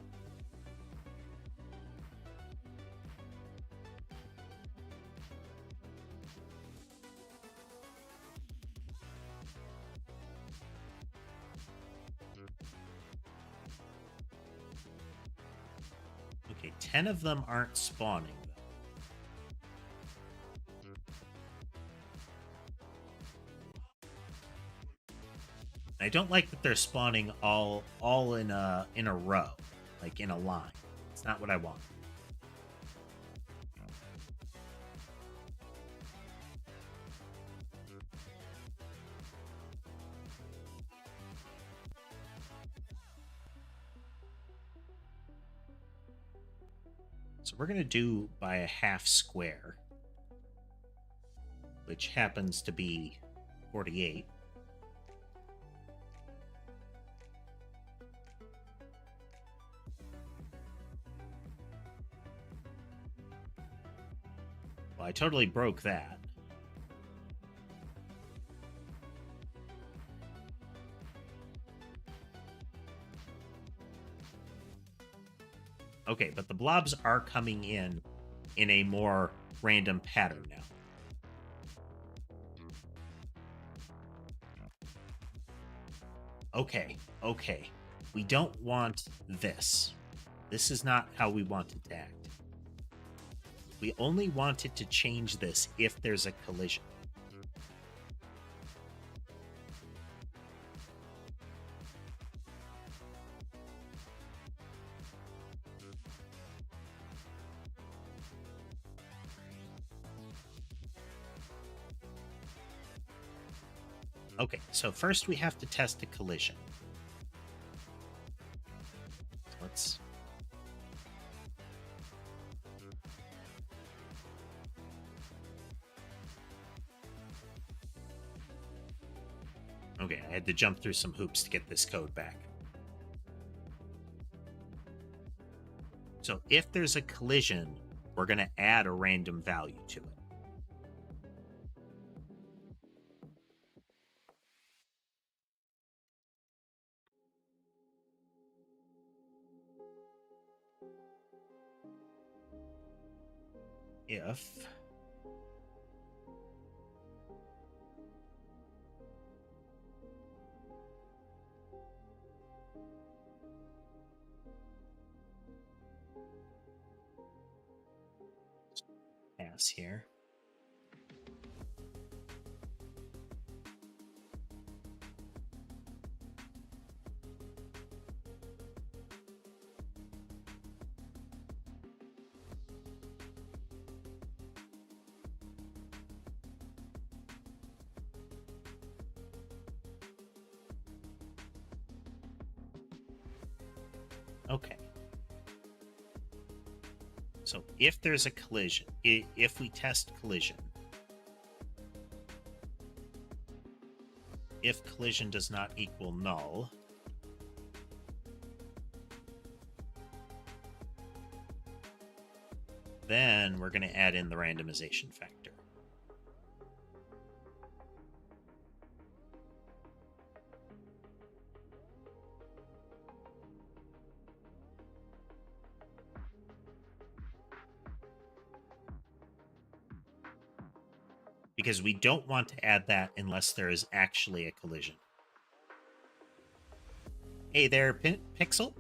Okay, 10 of them aren't spawning, though. I don't like that they're spawning all in a row, like in a line. It's not what I want. So we're going to do by a half square, which happens to be 48. Well, I totally broke that. Okay, but the blobs are coming in a more random pattern now. Okay, okay. We don't want this. This is not how we want it to act. We only want it to change this if there's a collision. Okay, so first we have to test a collision. Let's... Okay, I had to jump through some hoops to get this code back. So if there's a collision, we're going to add a random value to it. If pass here. Okay. So if there's a collision, if we test collision, if collision does not equal null, then we're going to add in the randomization factor. because we don't want to add that unless there is actually a collision. Hey there, Pixel.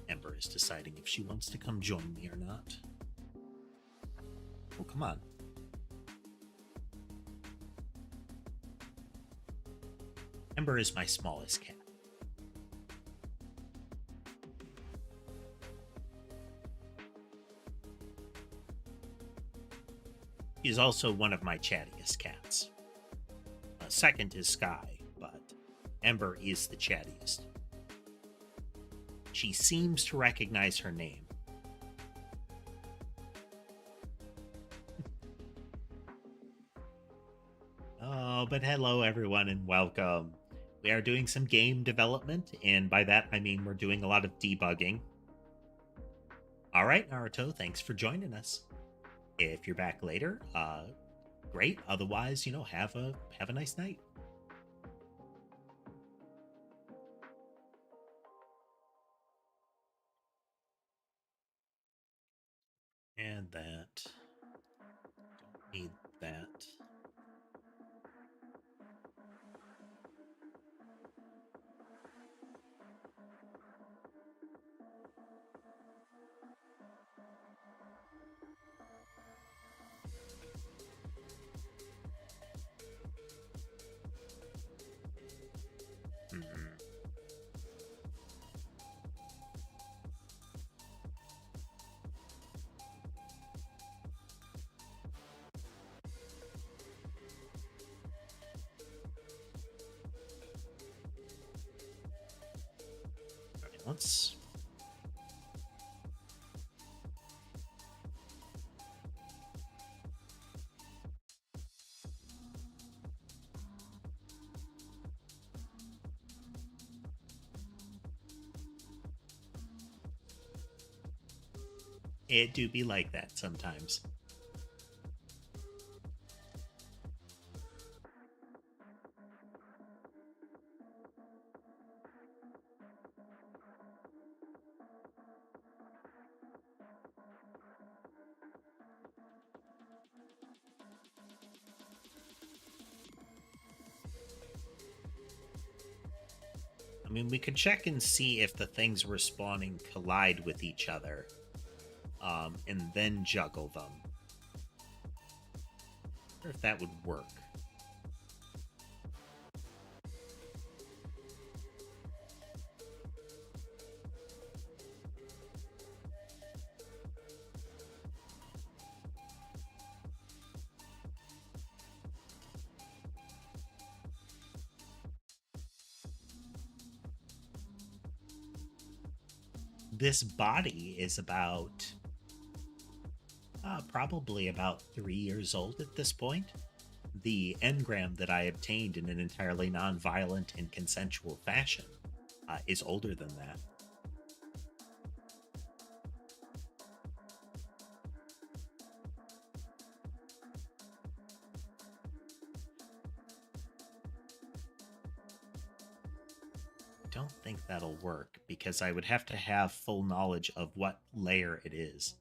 Ember is deciding if she wants to come join me or not. Oh, come on. Ember is my smallest cat. He is also one of my chattiest cats. Second is Sky, but Ember is the chattiest. She seems to recognize her name. Oh, but hello everyone and welcome. We are doing some game development, and by that I mean we're doing a lot of debugging. All right, Naruto, thanks for joining us. If you're back later, great. Otherwise, have a nice night. And that. Don't need that. Let's it do be like that sometimes. I mean, we could check and see if the things we're spawning collide with each other, and then juggle them. I wonder if that would work. This body is about probably about 3 years old at this point. The engram that I obtained in an entirely non-violent and consensual fashion is older than that. Don't think that'll work because I would have to have full knowledge of what layer it is.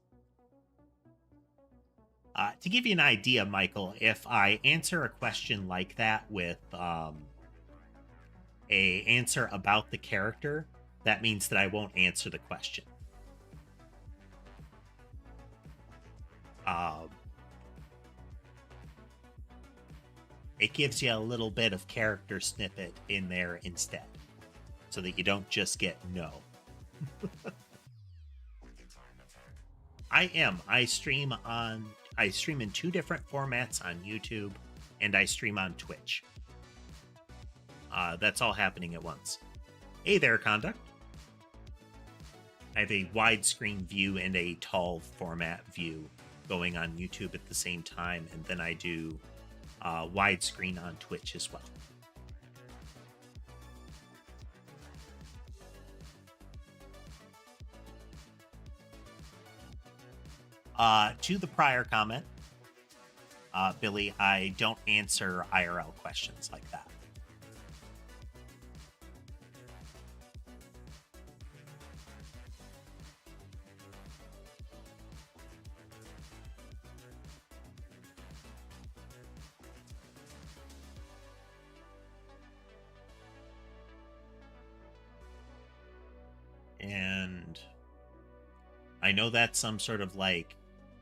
To give you an idea, Michael, if I answer a question like that with a answer about the character, that means that I won't answer the question. It gives you a little bit of character snippet in there instead, so that you don't just get no. I am. I stream in 2 different formats on YouTube, and I stream on Twitch. That's all happening at once. Hey there, Conduct. I have a widescreen view and a tall format view going on YouTube at the same time, and then I do widescreen on Twitch as well. To the prior comment, Billy, I don't answer IRL questions like that. I know that's some sort of like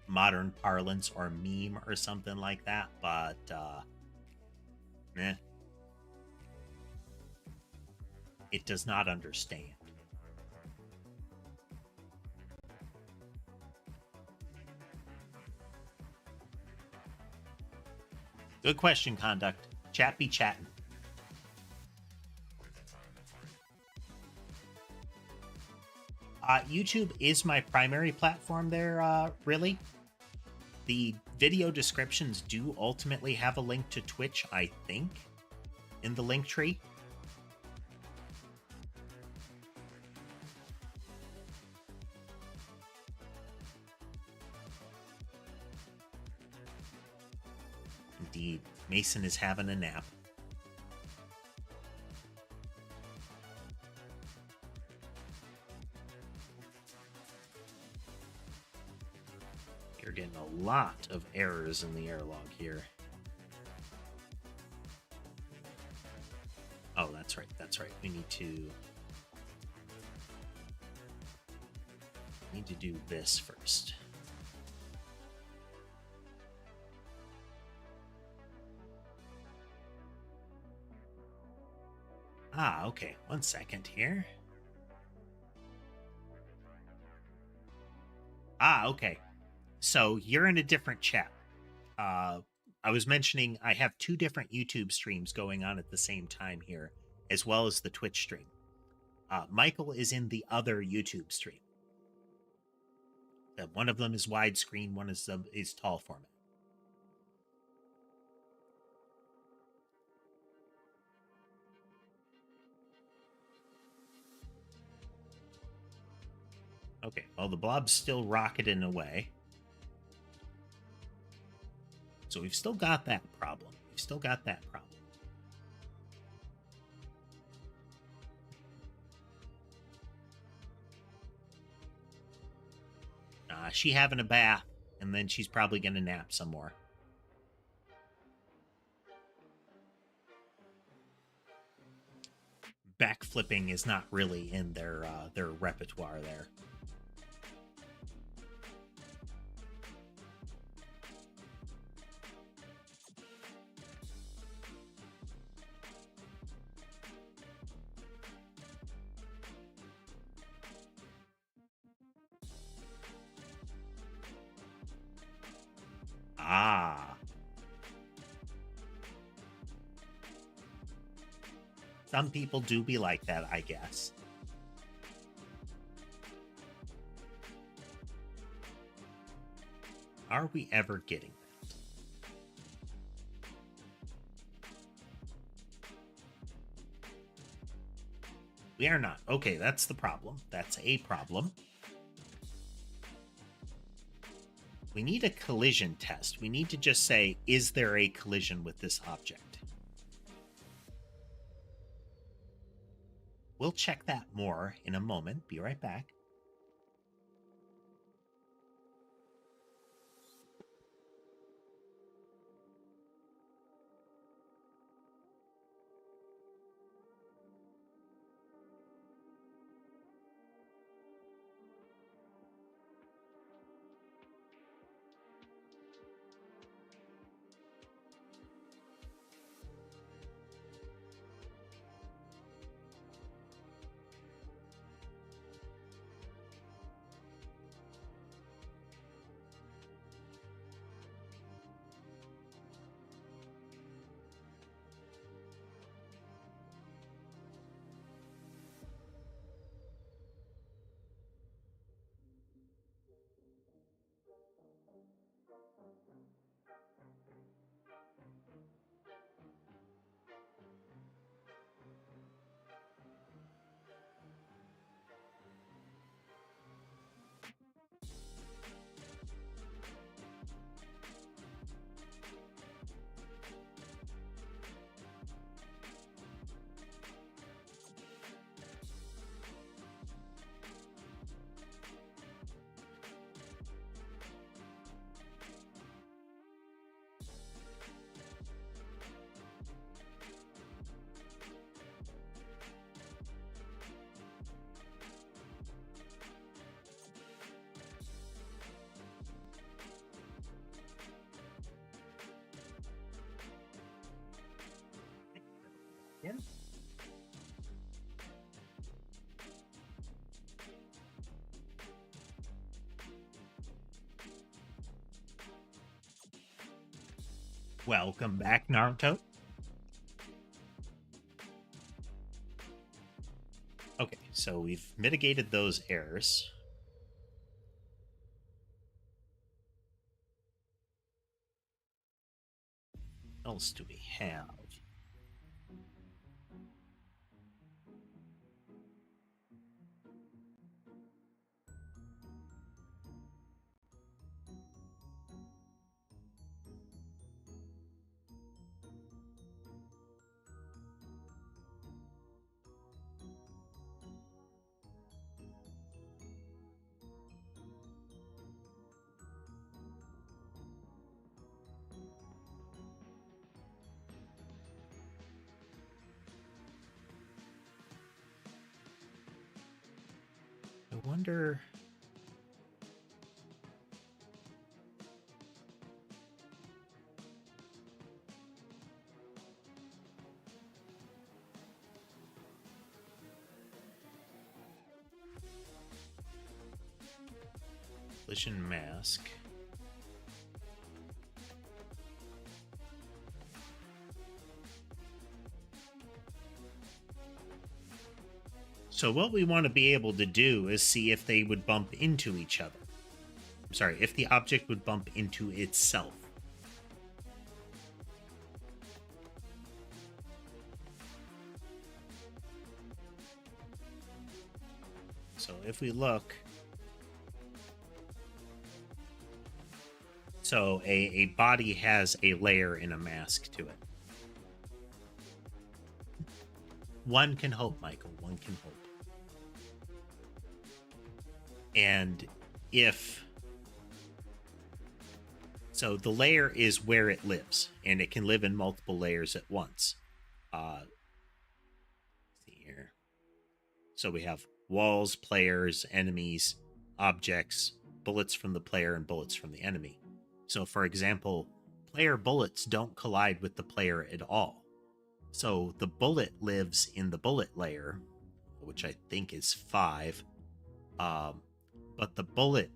modern parlance or meme or something like that, but it does not understand. Good question, Conduct. Chat be chatting. YouTube is my primary platform there, really. The video descriptions do ultimately have a link to Twitch, I think, in the link tree. Indeed, Mason is having a nap. You're getting a lot of errors in the error log here. Oh, that's right. That's right. We need to do this first. Ah, okay. 1 second here. Ah, okay. So you're in a different chat. I was mentioning I have 2 different YouTube streams going on at the same time here, as well as the Twitch stream. Michael is in the other YouTube stream. One of them is widescreen, one is tall format. Okay, well, the blob's still rocketing away. So we've still got that problem. She having a bath, and then she's probably going to nap some more. Backflipping is not really in their repertoire there. Ah. Some people do be like that, I guess. Are we ever getting that? We are not. Okay, that's the problem. That's a problem. We need a collision test. We need to just say, is there a collision with this object? We'll check that more in a moment. Be right back. Yeah. Welcome back, Naruto. Okay, so we've mitigated those errors. What else do we have? I wonder. Collision mask. So what we want to be able to do is see if they would bump into each other. I'm sorry, if the object would bump into itself. So if we look, so a body has a layer and a mask to it. One can hope, Michael, one can hope. And if... So the layer is where it lives, and it can live in multiple layers at once. Let's see here. So we have walls, players, enemies, objects, bullets from the player, and bullets from the enemy. So, for example, player bullets don't collide with the player at all. So the bullet lives in the bullet layer, which I think is 5. But the bullet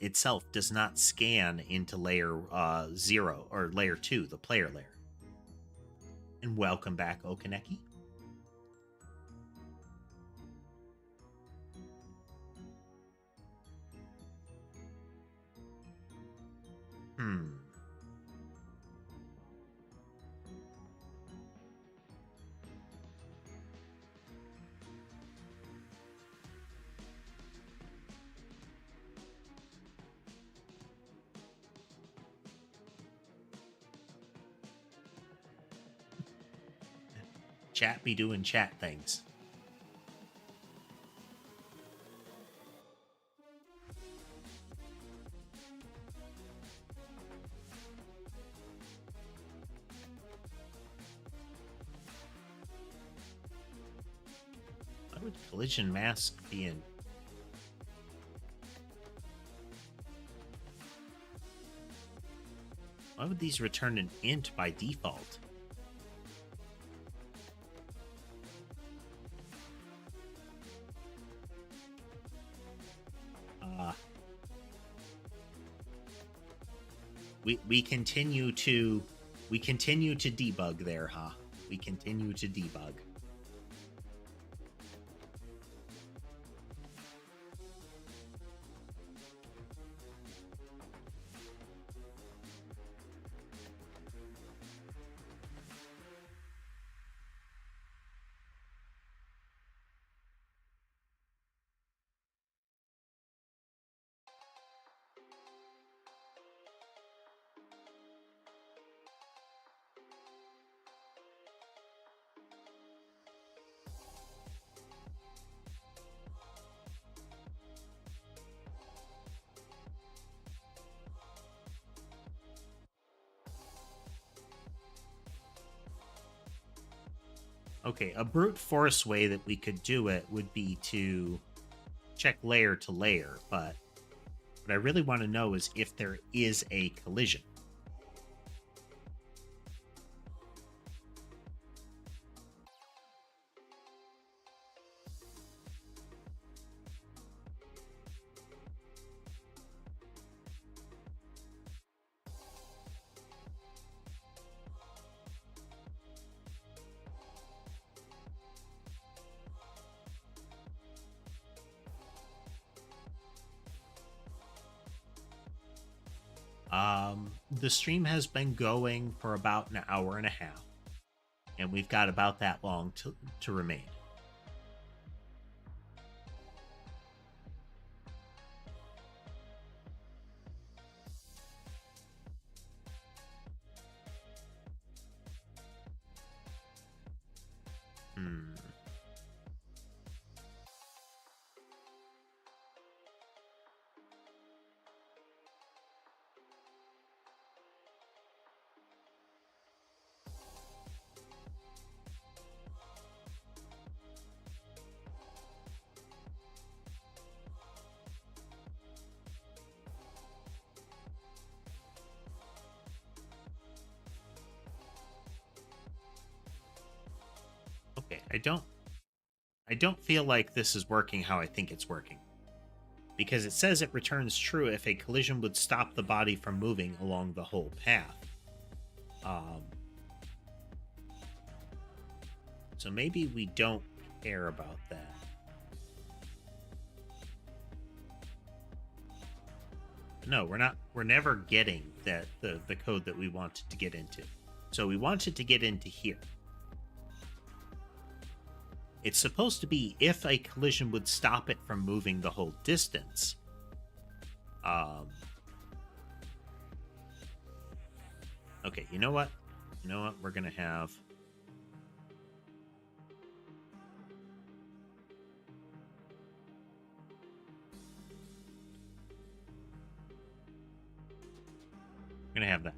itself does not scan into layer 0 or layer 2, the player layer. And welcome back, Okaneki. Chat be doing chat things. Why would collision mask be in? Why would these return an int by default? We continue to debug there, huh? We continue to debug. Okay, a brute force way that we could do it would be to check layer to layer, but what I really want to know is if there is a collision. The stream has been going for about an hour and a half, and we've got about that long to remain. Okay, I don't feel like this is working how I think it's working. Because it says it returns true if a collision would stop the body from moving along the whole path. So maybe we don't care about that. No, we're never getting the code that we wanted to get into. So we wanted to get into here. It's supposed to be if a collision would stop it from moving the whole distance. Okay, you know what? You know what? We're going to have... We're going to have that.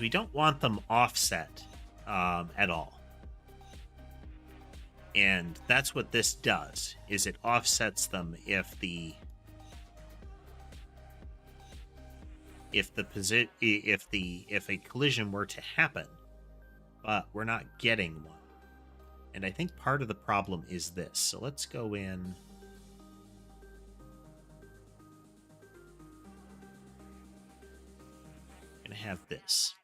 We don't want them offset at all. And that's what this does, is it offsets them if a collision were to happen, but we're not getting one. And I think part of the problem is this. So let's go in. I'm gonna have this.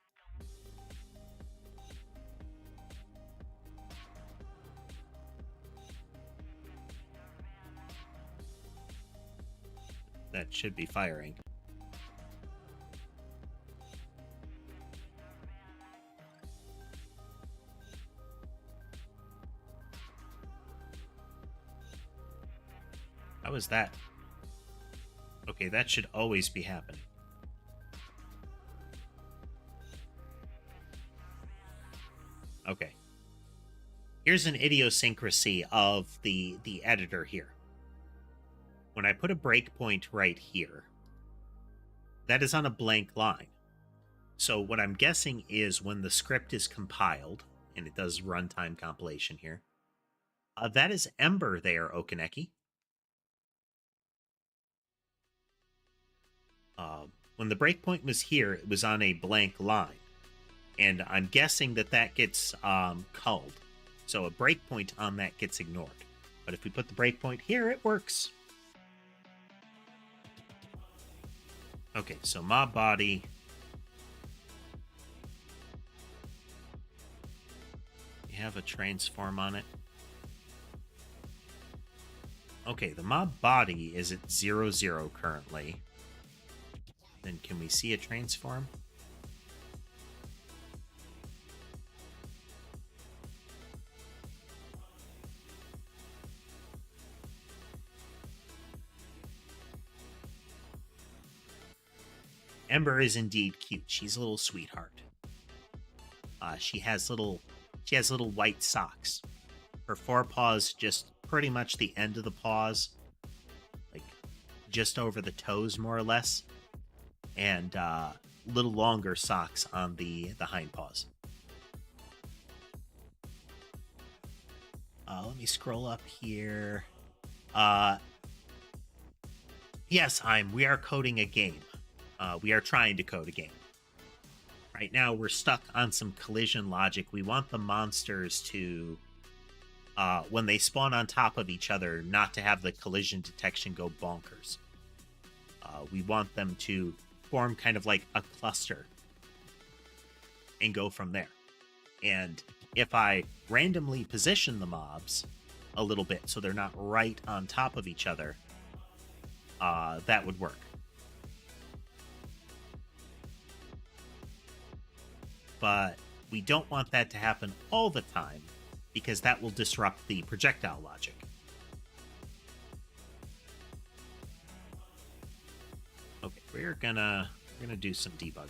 That should be firing. How is that? Okay, that should always be happening. Okay. Here's an idiosyncrasy of the editor here. When I put a breakpoint right here, that is on a blank line. So what I'm guessing is when the script is compiled, and it does runtime compilation here, that is Ember there, Okaneki. When the breakpoint was here, it was on a blank line. And I'm guessing that gets culled. So a breakpoint on that gets ignored. But if we put the breakpoint here, it works. Okay, so mob body. You have a transform on it. Okay, the mob body is at 0, currently. Then can we see a transform? Ember is indeed cute. She's a little sweetheart. She has little white socks. Her forepaws just pretty much the end of the paws, like just over the toes, more or less, and little longer socks on the hind paws. Let me scroll up here. Yes, we are coding a game. We are trying to code a game. Right now, we're stuck on some collision logic. We want the monsters to when they spawn on top of each other, not to have the collision detection go bonkers. We want them to form kind of like a cluster and go from there. And if I randomly position the mobs a little bit so they're not right on top of each other, that would work. But we don't want that to happen all the time because that will disrupt the projectile logic. Okay, we're gonna do some debugging.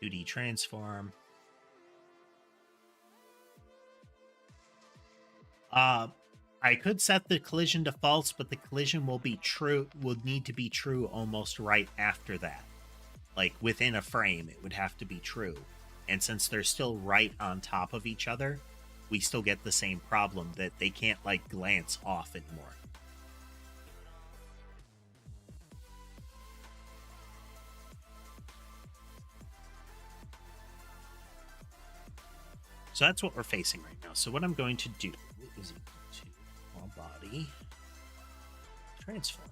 here. 2D transform. I could set the collision to false, but the collision will need to be true almost right after that. Like within a frame, it would have to be true. And since they're still right on top of each other, we still get the same problem that they can't like glance off anymore. So that's what we're facing right now. So what I'm going to do is to all body transform.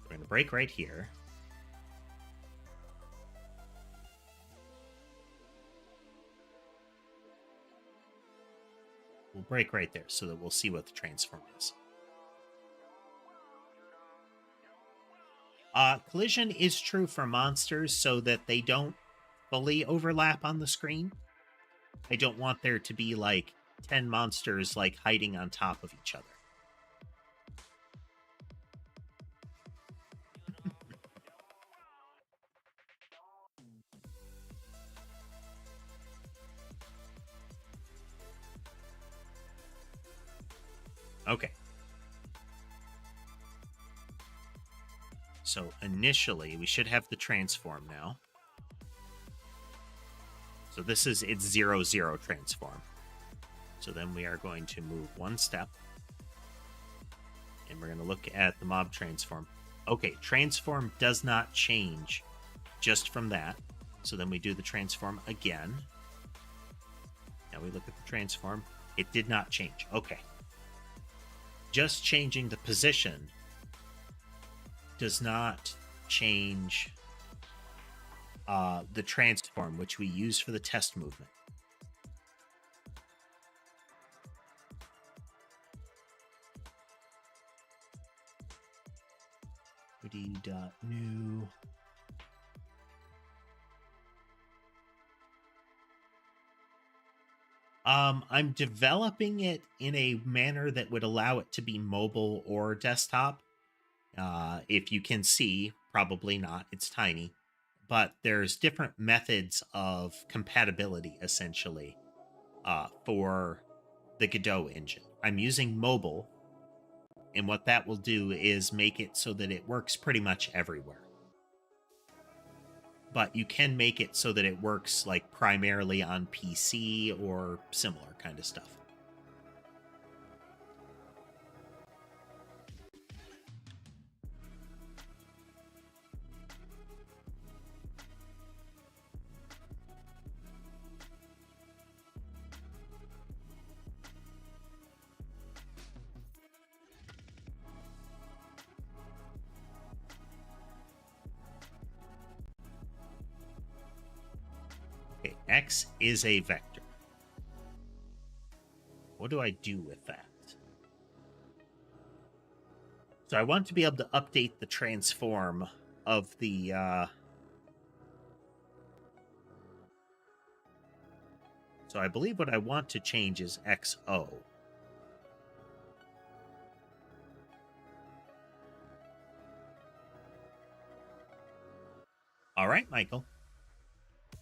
We're going to break right here. We'll break right there so that we'll see what the transform is. Collision is true for monsters so that they don't fully overlap on the screen. I don't want there to be like 10 monsters like hiding on top of each other. Okay. So initially, we should have the transform now. So this is its 0-0 transform. So then we are going to move one step. And we're going to look at the mob transform. Okay, transform does not change just from that. So then we do the transform again. Now we look at the transform. It did not change. Okay. Just changing the position does not change the transform, which we use for the test movement. New. I'm developing it in a manner that would allow it to be mobile or desktop. If you can see, probably not, it's tiny, but there's different methods of compatibility, essentially, for the Godot engine. I'm using mobile, and what that will do is make it so that it works pretty much everywhere. But you can make it so that it works like primarily on PC or similar kind of stuff. Okay, X is a vector. What do I do with that? So I want to be able to update the transform of the... So I believe what I want to change is XO. All right, Michael.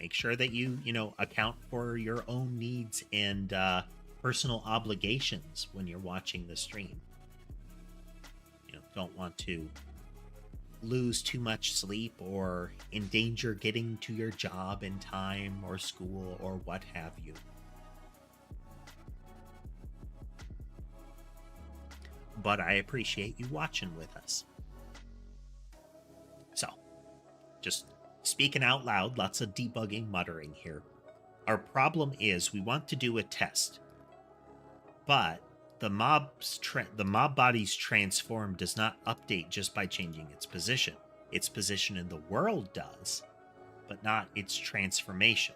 Make sure that you account for your own needs and personal obligations when you're watching the stream. don't want to lose too much sleep or endanger getting to your job in time or school or what have you. But I appreciate you watching with us. So, just speaking out loud, lots of debugging, muttering here. Our problem is we want to do a test, but the mob body's transform does not update just by changing its position. Its position in the world does, but not its transformation.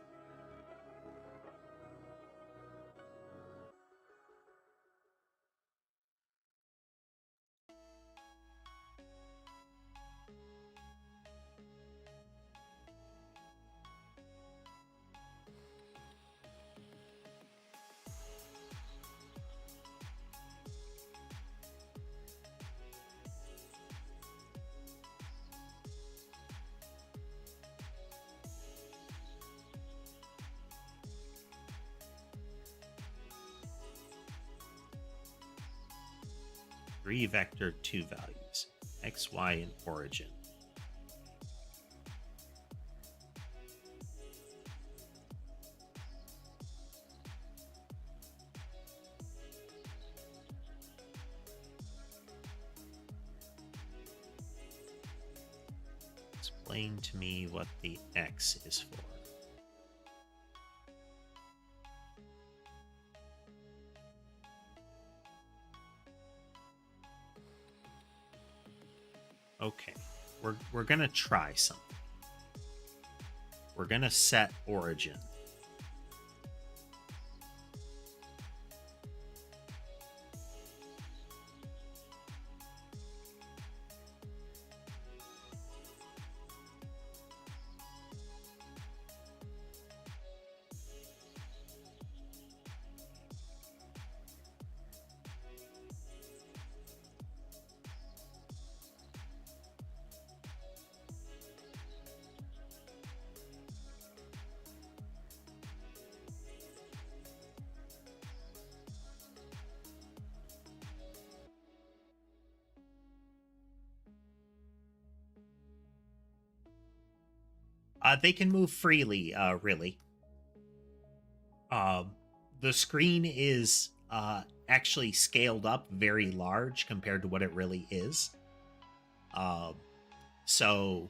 Three vector, two values, x, y, and origin. Explain to me what the x is for. Okay, we're gonna try something. We're gonna set origin. They can move freely, really. The screen is actually scaled up very large compared to what it really is. So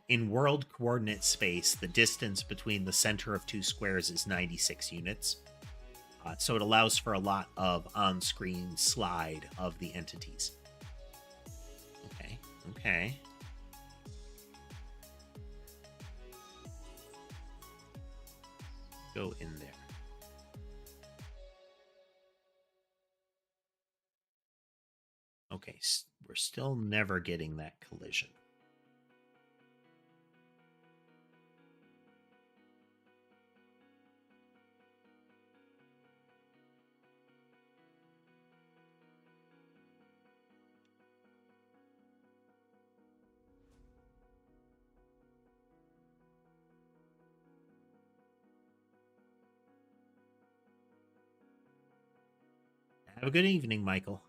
in world coordinate space, the distance between the center of two squares is 96 units. So it allows for a lot of on-screen slide of the entities. Okay. Go in there. Okay, we're still never getting that collision. Have a good evening, Michael.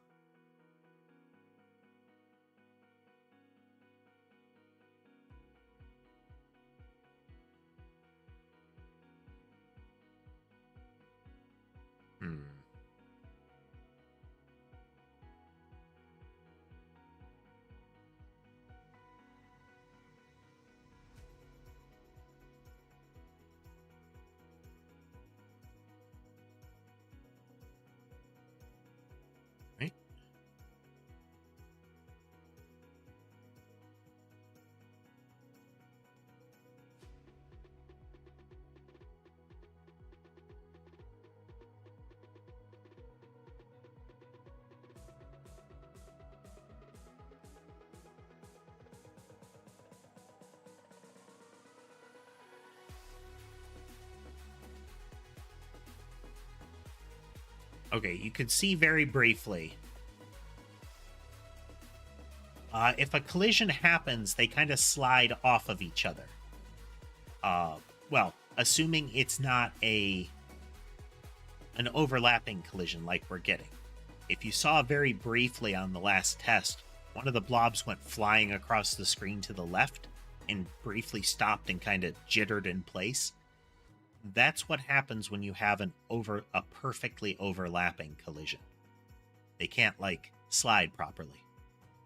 Right? Okay, you can see very briefly. If a collision happens, they kind of slide off of each other. Well, assuming it's not an overlapping collision like we're getting. if you saw very briefly on the last test, one of the blobs went flying across the screen to the left and briefly stopped and kind of jittered in place. That's what happens when you have a perfectly overlapping collision. They can't, like, slide properly.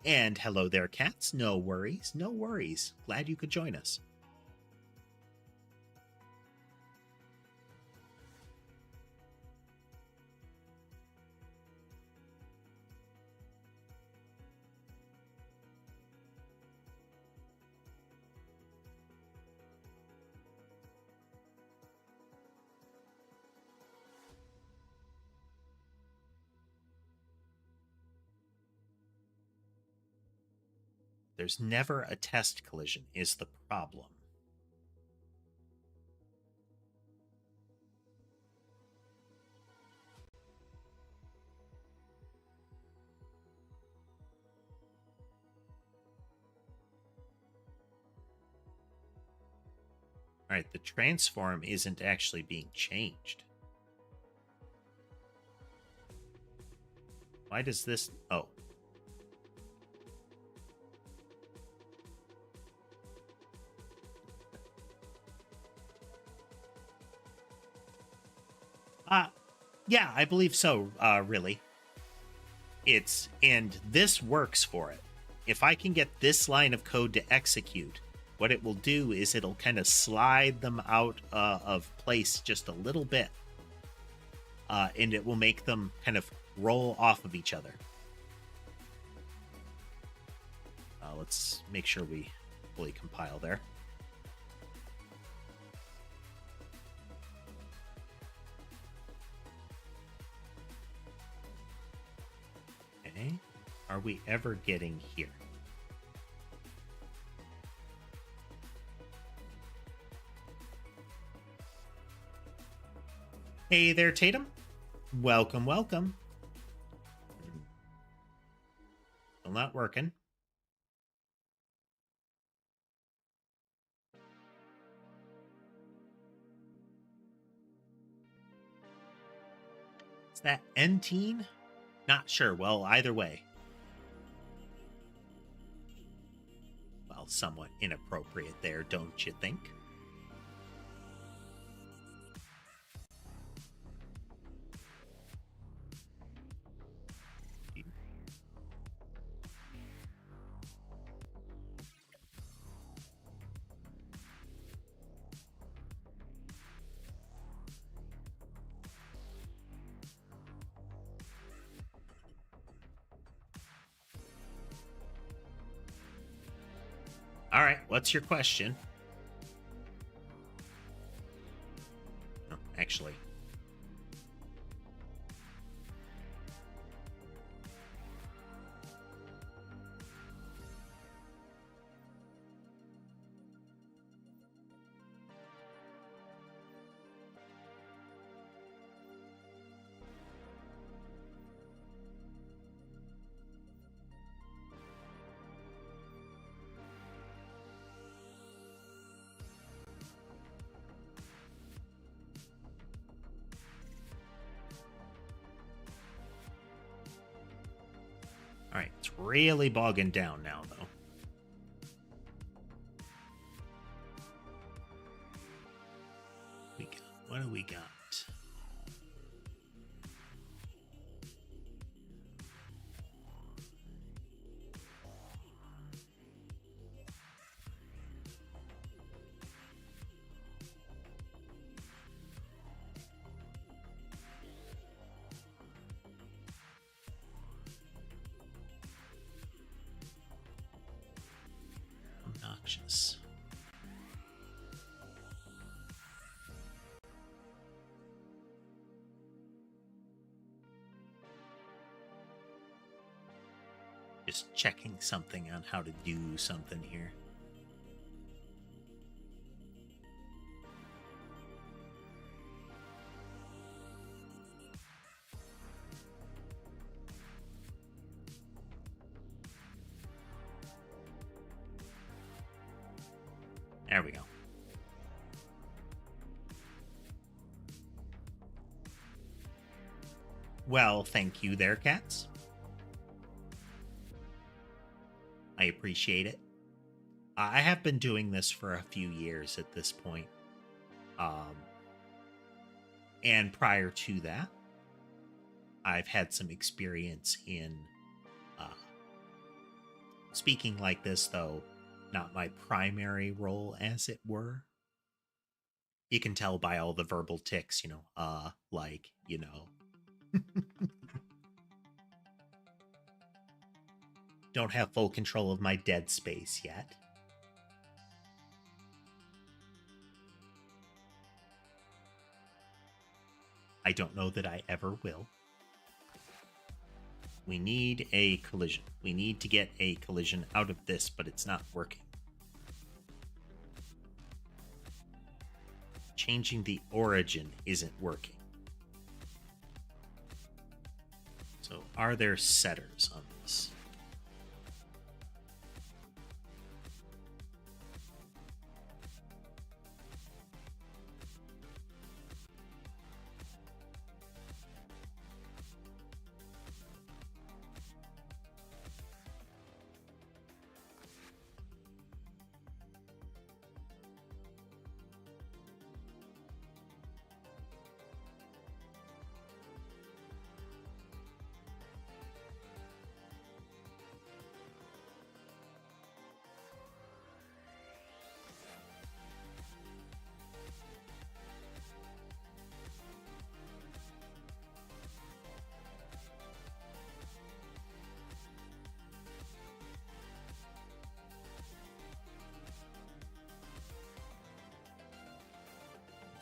And hello there, cats. No worries, no worries. Glad you could join us. There's never a test collision is the problem. All right, the transform isn't actually being changed. Why does this... Oh. Yeah, I believe so, really. And this works for it. If I can get this line of code to execute, what it will do is it'll kind of slide them out of place just a little bit. And it will make them kind of roll off of each other. Let's make sure we fully compile there. Okay. Are we ever getting here? Hey there, Tatum. Welcome, welcome. Still not working. Is that N-teen? Not sure. Well, either way. Well, somewhat inappropriate there, don't you think? All right, what's your question? Oh, actually. All right, it's really bogging down now, though. What do we got? Obnoxious. Just checking something on how to do something here. There we go. Well, thank you there, cats. I appreciate it. I have been doing this for a few years at this point. Um, and prior to that, I've had some experience in uh, speaking like this, though not my primary role, as it were. You can tell by all the verbal tics, don't have full control of my dead space yet. I don't know that I ever will. We need a collision. We need to get a collision out of this, but it's not working. Changing the origin isn't working. So are there setters on this?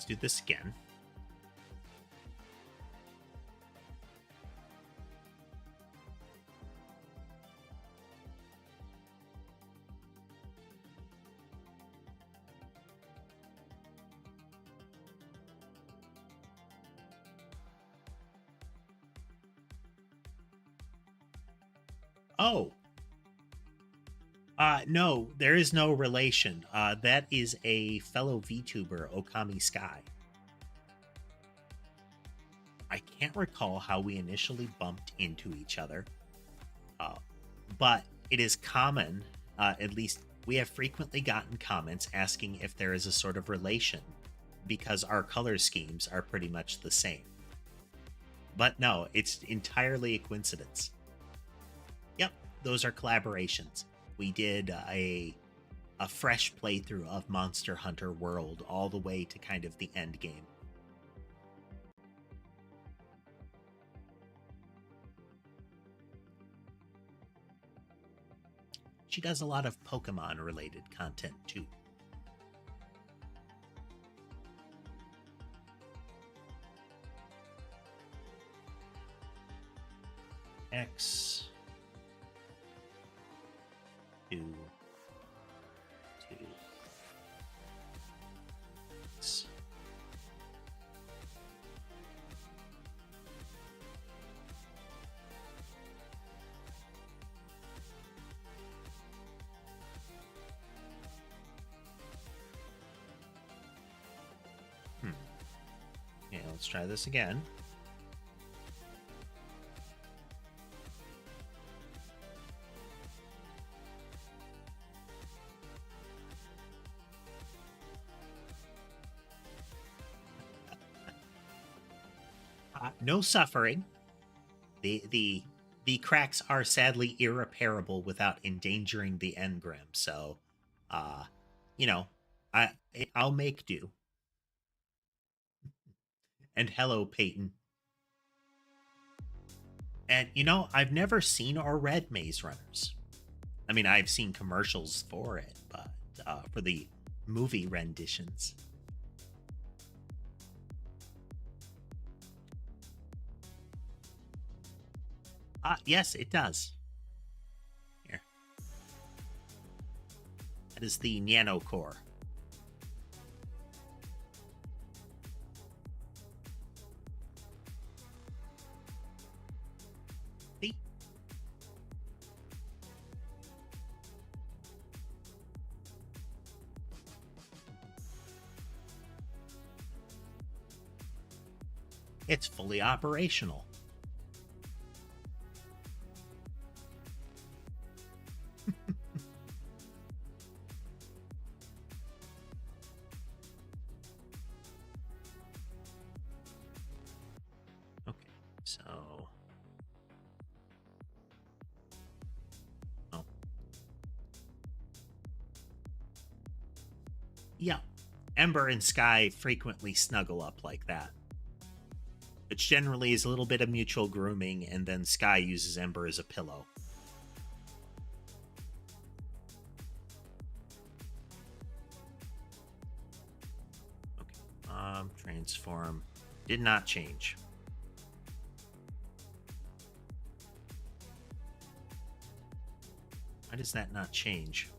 Let's do this again. Oh. No, there is no relation. That is a fellow VTuber, Okami Sky. I can't recall how we initially bumped into each other, but it is common, at least we have frequently gotten comments asking if there is a sort of relation, because our color schemes are pretty much the same. But no, it's entirely a coincidence. Yep, those are collaborations. We did a fresh playthrough of Monster Hunter World all the way to kind of the end game. She does a lot of Pokemon related content too. X 2 2 X. Yeah, let's try this again. No suffering. The cracks are sadly irreparable without endangering the engram. So, you know, I'll make do. And hello, Peyton. And I've never seen or read Maze Runners. I mean, I've seen commercials for it, but for the movie renditions. Yes, it does. Here. That is the Nano Core. See? It's fully operational. So, oh, yeah, Ember and Sky frequently snuggle up like that, which generally is a little bit of mutual grooming, and then Sky uses Ember as a pillow. Okay, transform did not change. Why does that not change?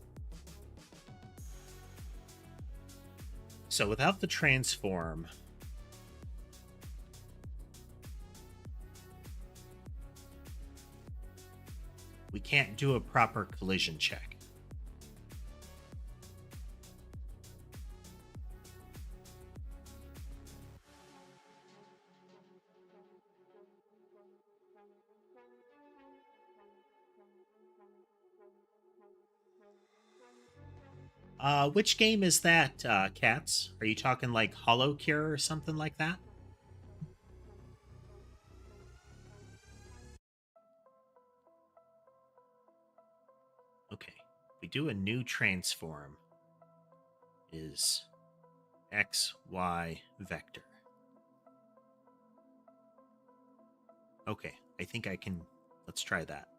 So without the transform, we can't do a proper collision check. Which game is that, Cats? Are you talking like Hollow Cure or something like that? Okay, we do a new transform. Is X, Y, vector. Okay, I think I can. Let's try that.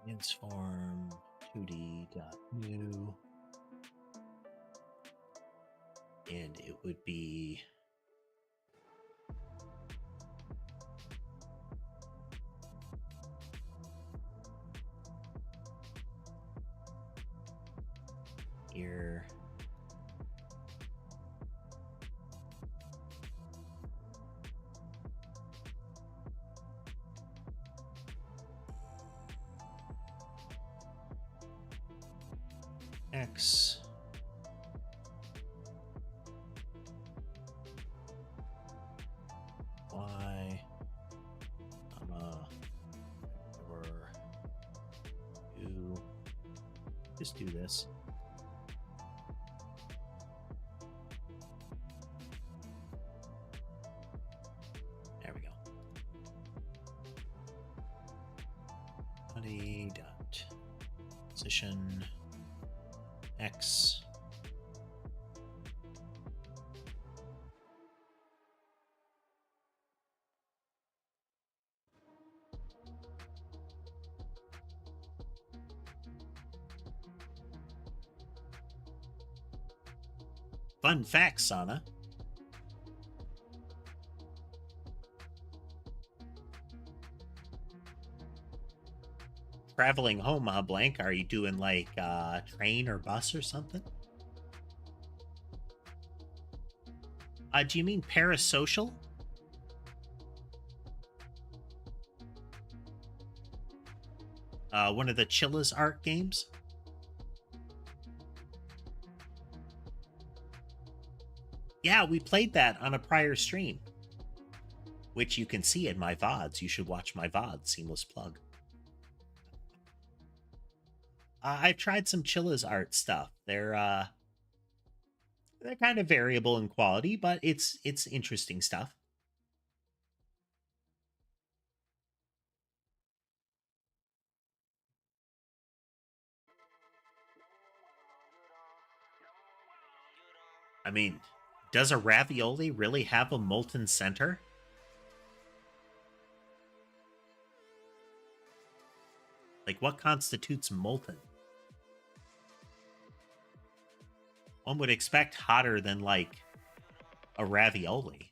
Transform 2D.new. And it would be here. X. Y. Or do. Just do this. There we go. Body dot position X. Fun fact, Sana. Traveling home, Blank? Are you doing like train or bus or something? Do you mean parasocial? One of the Chilla's art games? Yeah, we played that on a prior stream, which you can see in my VODs. You should watch my VODs, seamless plug. I've tried some Chilla's art stuff. They're kind of variable in quality, but it's interesting stuff. I mean, does a ravioli really have a molten center? Like, what constitutes molten? One would expect hotter than, like, a ravioli.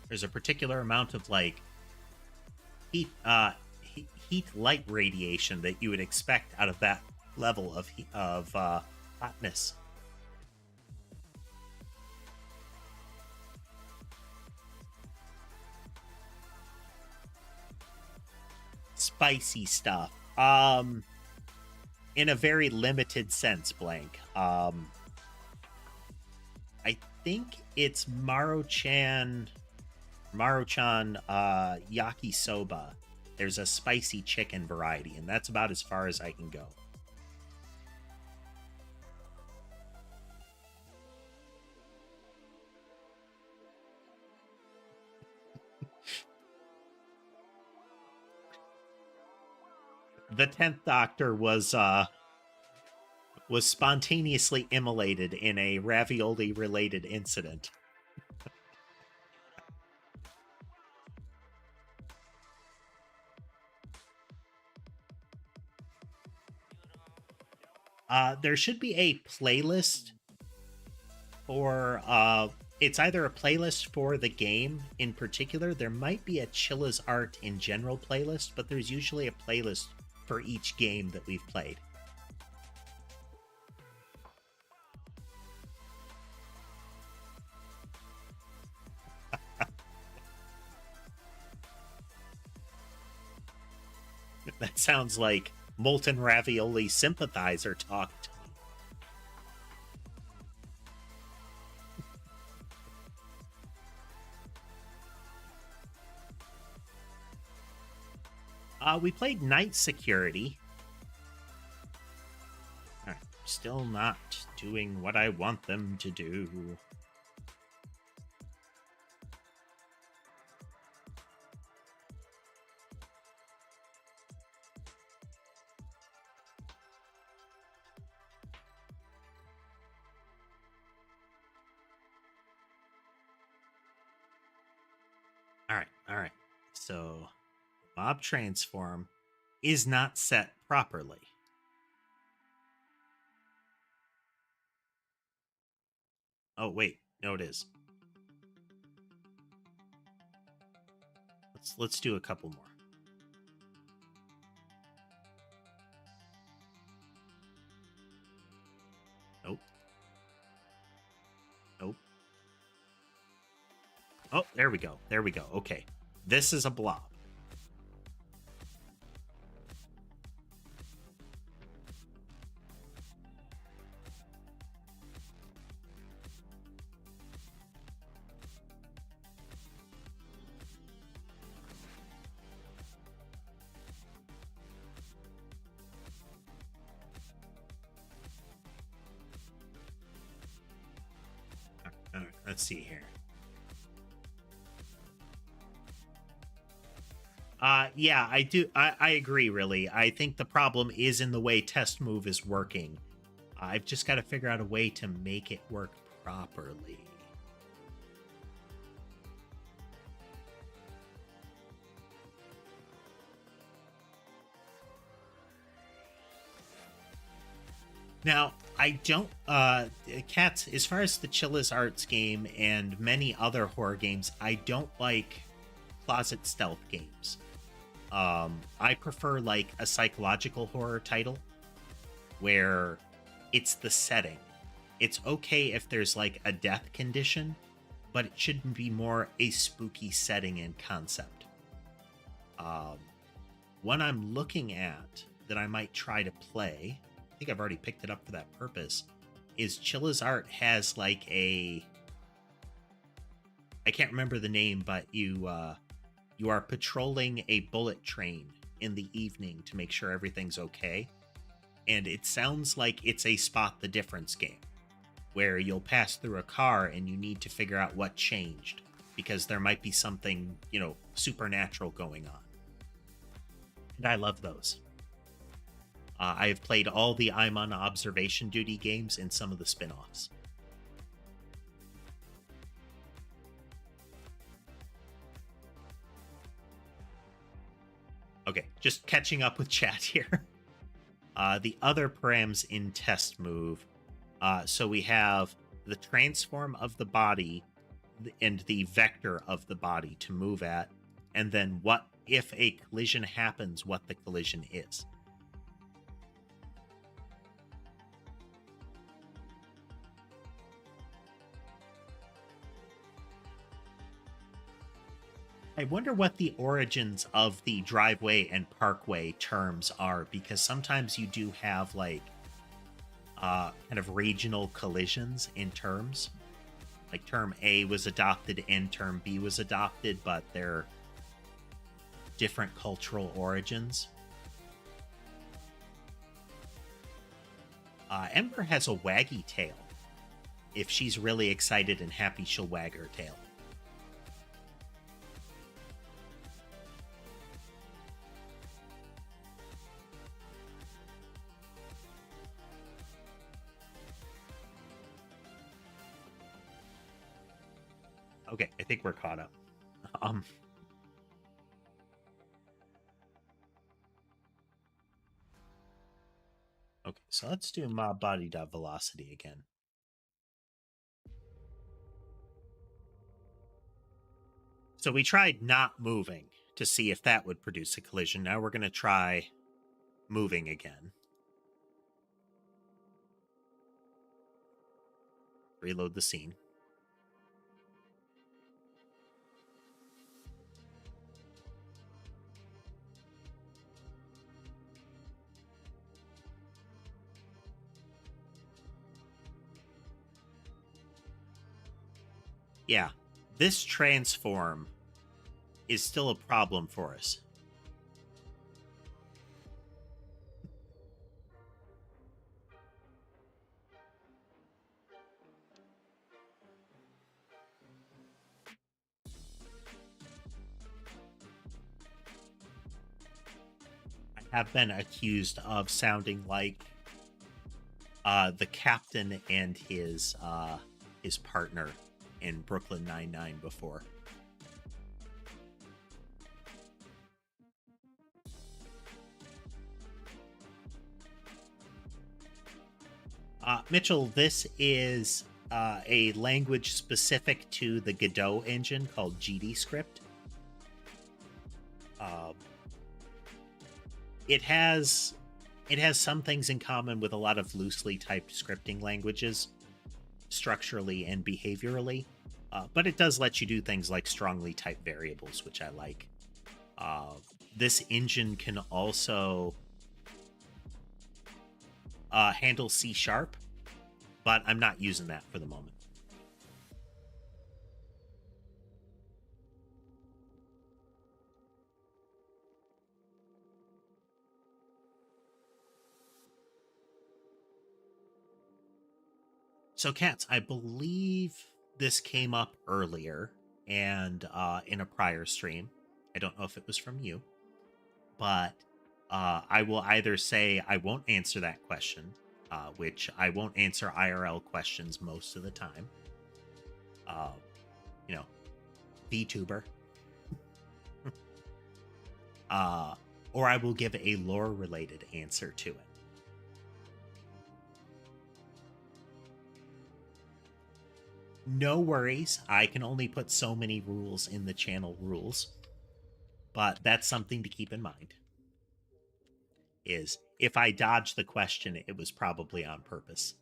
There's a particular amount of, like, heat light radiation that you would expect out of that level of hotness. Spicy stuff. In a very limited sense, Blank. I think it's Maro-chan Maruchan yakisoba. There's a spicy chicken variety, and that's about as far as I can go. The 10th Doctor was spontaneously immolated in a ravioli related incident. There should be a playlist for it's either a playlist for the game in particular. There might be a Chilla's Art in general playlist, but there's usually a playlist for each game that we've played. That sounds like Molten Ravioli sympathizer talk to me. We played Night Security. Still not doing what I want them to do. All right. So, mob transform is not set properly. Oh, wait. No, it is. Let's do a couple more. Nope. Nope. Oh, there we go. There we go. Okay. This is a blob. All right, let's see here. Yeah, I do. I agree, really. I think the problem is in the way test move is working. I've just got to figure out a way to make it work properly. Now, I don't, Cats, as far as the Chilla's Arts game and many other horror games, I don't like closet stealth games. I prefer like a psychological horror title where it's the setting. It's okay if there's like a death condition, but it shouldn't be more a spooky setting and concept. One I'm looking at that I might try to play, I think I've already picked it up for that purpose, is Chilla's Art has like a, I can't remember the name, but you are patrolling a bullet train in the evening to make sure everything's okay. And it sounds like it's a spot the difference game where you'll pass through a car and you need to figure out what changed because there might be something, supernatural going on. And I love those. I have played all the I'm on observation duty games and some of the spin-offs. Okay, just catching up with chat here. The other params in test move. So we have the transform of the body and the vector of the body to move at, and then what if a collision happens, what the collision is. I wonder what the origins of the driveway and parkway terms are, because sometimes you do have like kind of regional collisions in terms. Like term A was adopted and term B was adopted, but they're different cultural origins. Ember has a waggy tail. If she's really excited and happy, she'll wag her tail. Okay, I think we're caught up. Okay, so let's do mob body.velocity again. So we tried not moving to see if that would produce a collision. Now we're going to try moving again. Reload the scene. Yeah, this transform is still a problem for us. I have been accused of sounding like the captain and his partner in Brooklyn Nine-Nine before. Mitchell, this is a language specific to the Godot engine called GDScript. It has some things in common with a lot of loosely typed scripting languages, structurally and behaviorally, but it does let you do things like strongly typed variables, which I like. This engine can also handle C#, but I'm not using that for the moment. So, Cats, I believe this came up earlier and in a prior stream. I don't know if it was from you, but I will either say I won't answer that question, which I won't answer IRL questions most of the time. You know, vtuber. Or I will give a lore-related answer to it. No worries, I can only put so many rules in the channel rules, but that's something to keep in mind. Is if I dodge the question, it was probably on purpose.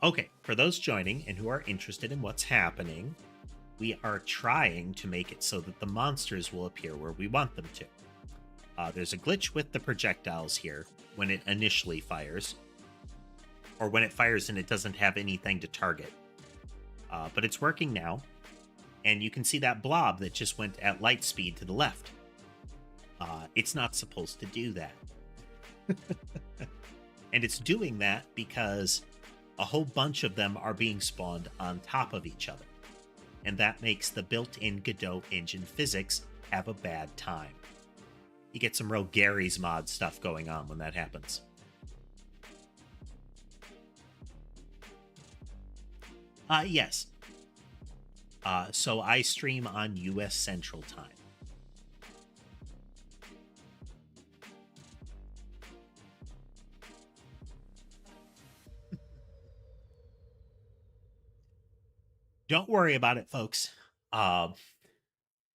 Okay, for those joining and who are interested in what's happening, we are trying to make it so that the monsters will appear where we want them to. There's a glitch with the projectiles here when it initially fires, or when it fires and it doesn't have anything to target. But it's working now, and you can see that blob that just went at light speed to the left. It's not supposed to do that. And it's doing that because a whole bunch of them are being spawned on top of each other. And that makes the built-in Godot engine physics have a bad time. You get some real Gary's Mod stuff going on when that happens. Yes. So I stream on US Central Time. Don't worry about it, folks.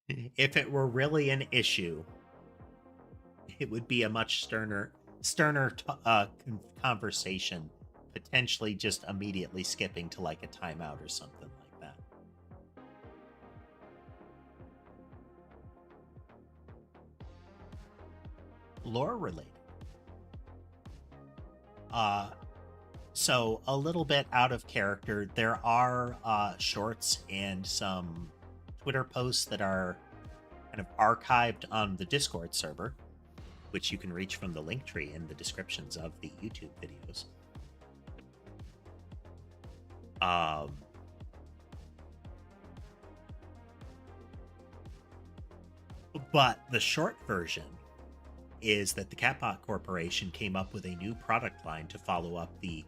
If it were really an issue, it would be a much sterner conversation, potentially just immediately skipping to like a timeout or something like that. lore related. So a little bit out of character. There are shorts and some Twitter posts that are kind of archived on the Discord server, which you can reach from the link tree in the descriptions of the YouTube videos. But the short version is that the Catbot Corporation came up with a new product line to follow up the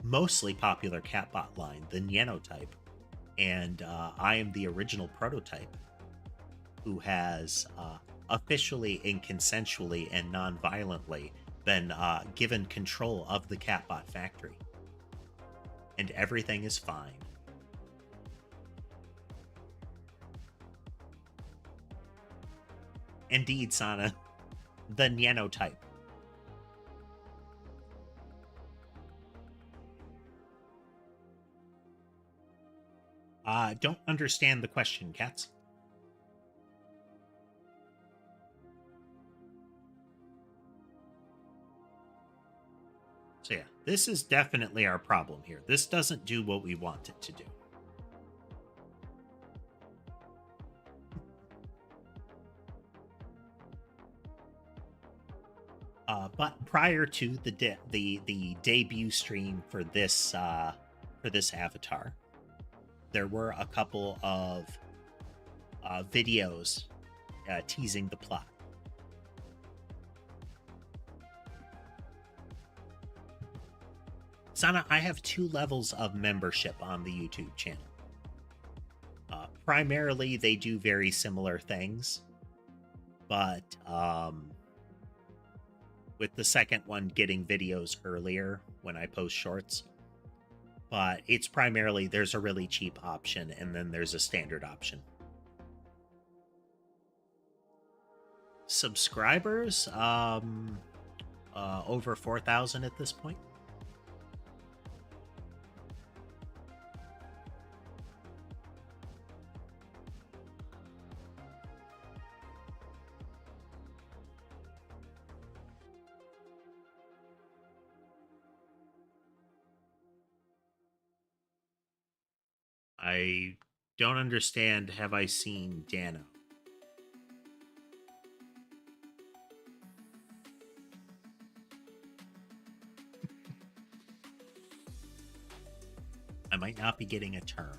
mostly popular Catbot line, the Nyanite, and I am the original prototype who has officially and consensually and non-violently been given control of the Catbot factory. And everything is fine. Indeed, Sana, the Nanotype. Don't understand the question, Cats. So yeah, this is definitely our problem here. This doesn't do what we want it to do. But prior to the debut stream for this avatar, there were a couple of videos teasing the plot. Sana, I have 2 levels of membership on the YouTube channel. Primarily, they do very similar things, but with the second one getting videos earlier when I post shorts. But it's primarily, there's a really cheap option, and then there's a standard option. Subscribers, over 4,000 at this point. I don't understand. Have I seen Dano? I might not be getting a term.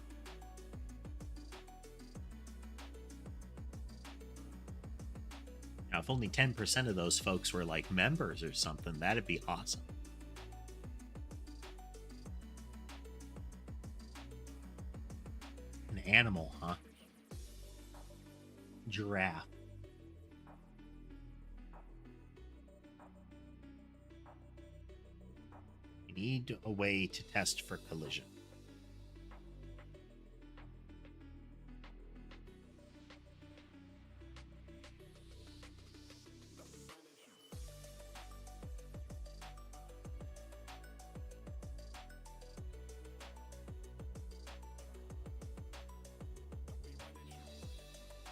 Now, if only 10% of those folks were like members or something, that'd be awesome. An animal, huh? Giraffe. We need a way to test for collision.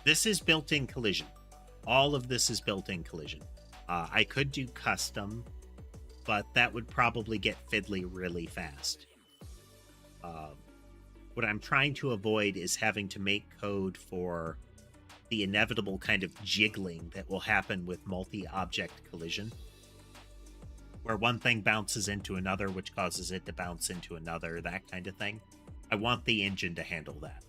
This is built-in collision. All of this is built-in collision. I could do custom, but that would probably get fiddly really fast. What I'm trying to avoid is having to make code for the inevitable kind of jiggling that will happen with multi-object collision, where one thing bounces into another, which causes it to bounce into another, that kind of thing. I want the engine to handle that.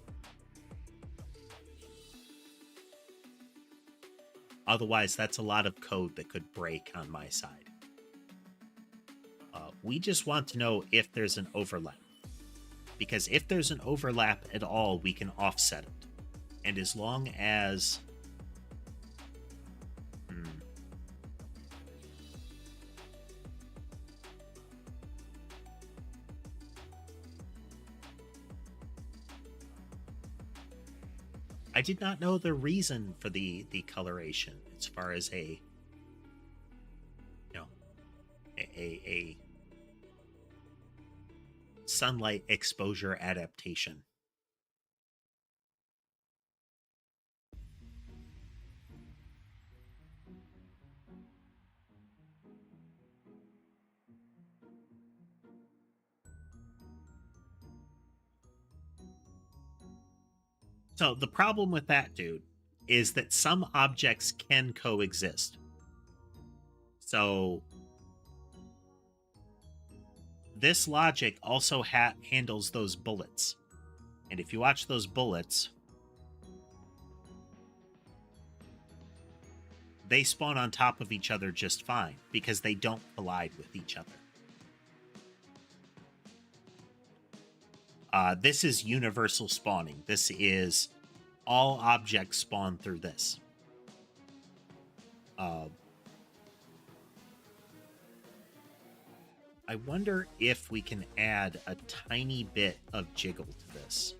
Otherwise, that's a lot of code that could break on my side. We just want to know if there's an overlap. Because if there's an overlap at all, we can offset it. And as long as... I did not know the reason for the coloration as far as a sunlight exposure adaptation. So the problem with that, dude, is that some objects can coexist. So this logic also handles those bullets. And if you watch those bullets, they spawn on top of each other just fine because they don't collide with each other. This is universal spawning. This is all objects spawn through this. I wonder if we can add a tiny bit of jiggle to this.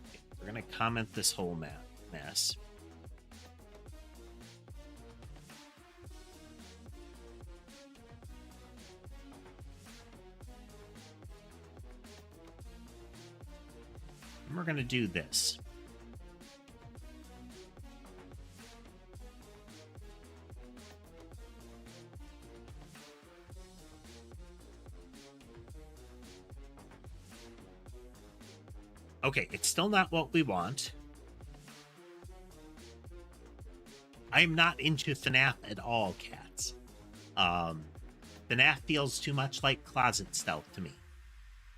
Okay, we're going to comment this whole mess. And we're going to do this. Okay, it's still not what we want. I'm not into FNAF at all, cats. FNAF feels too much like closet stealth to me,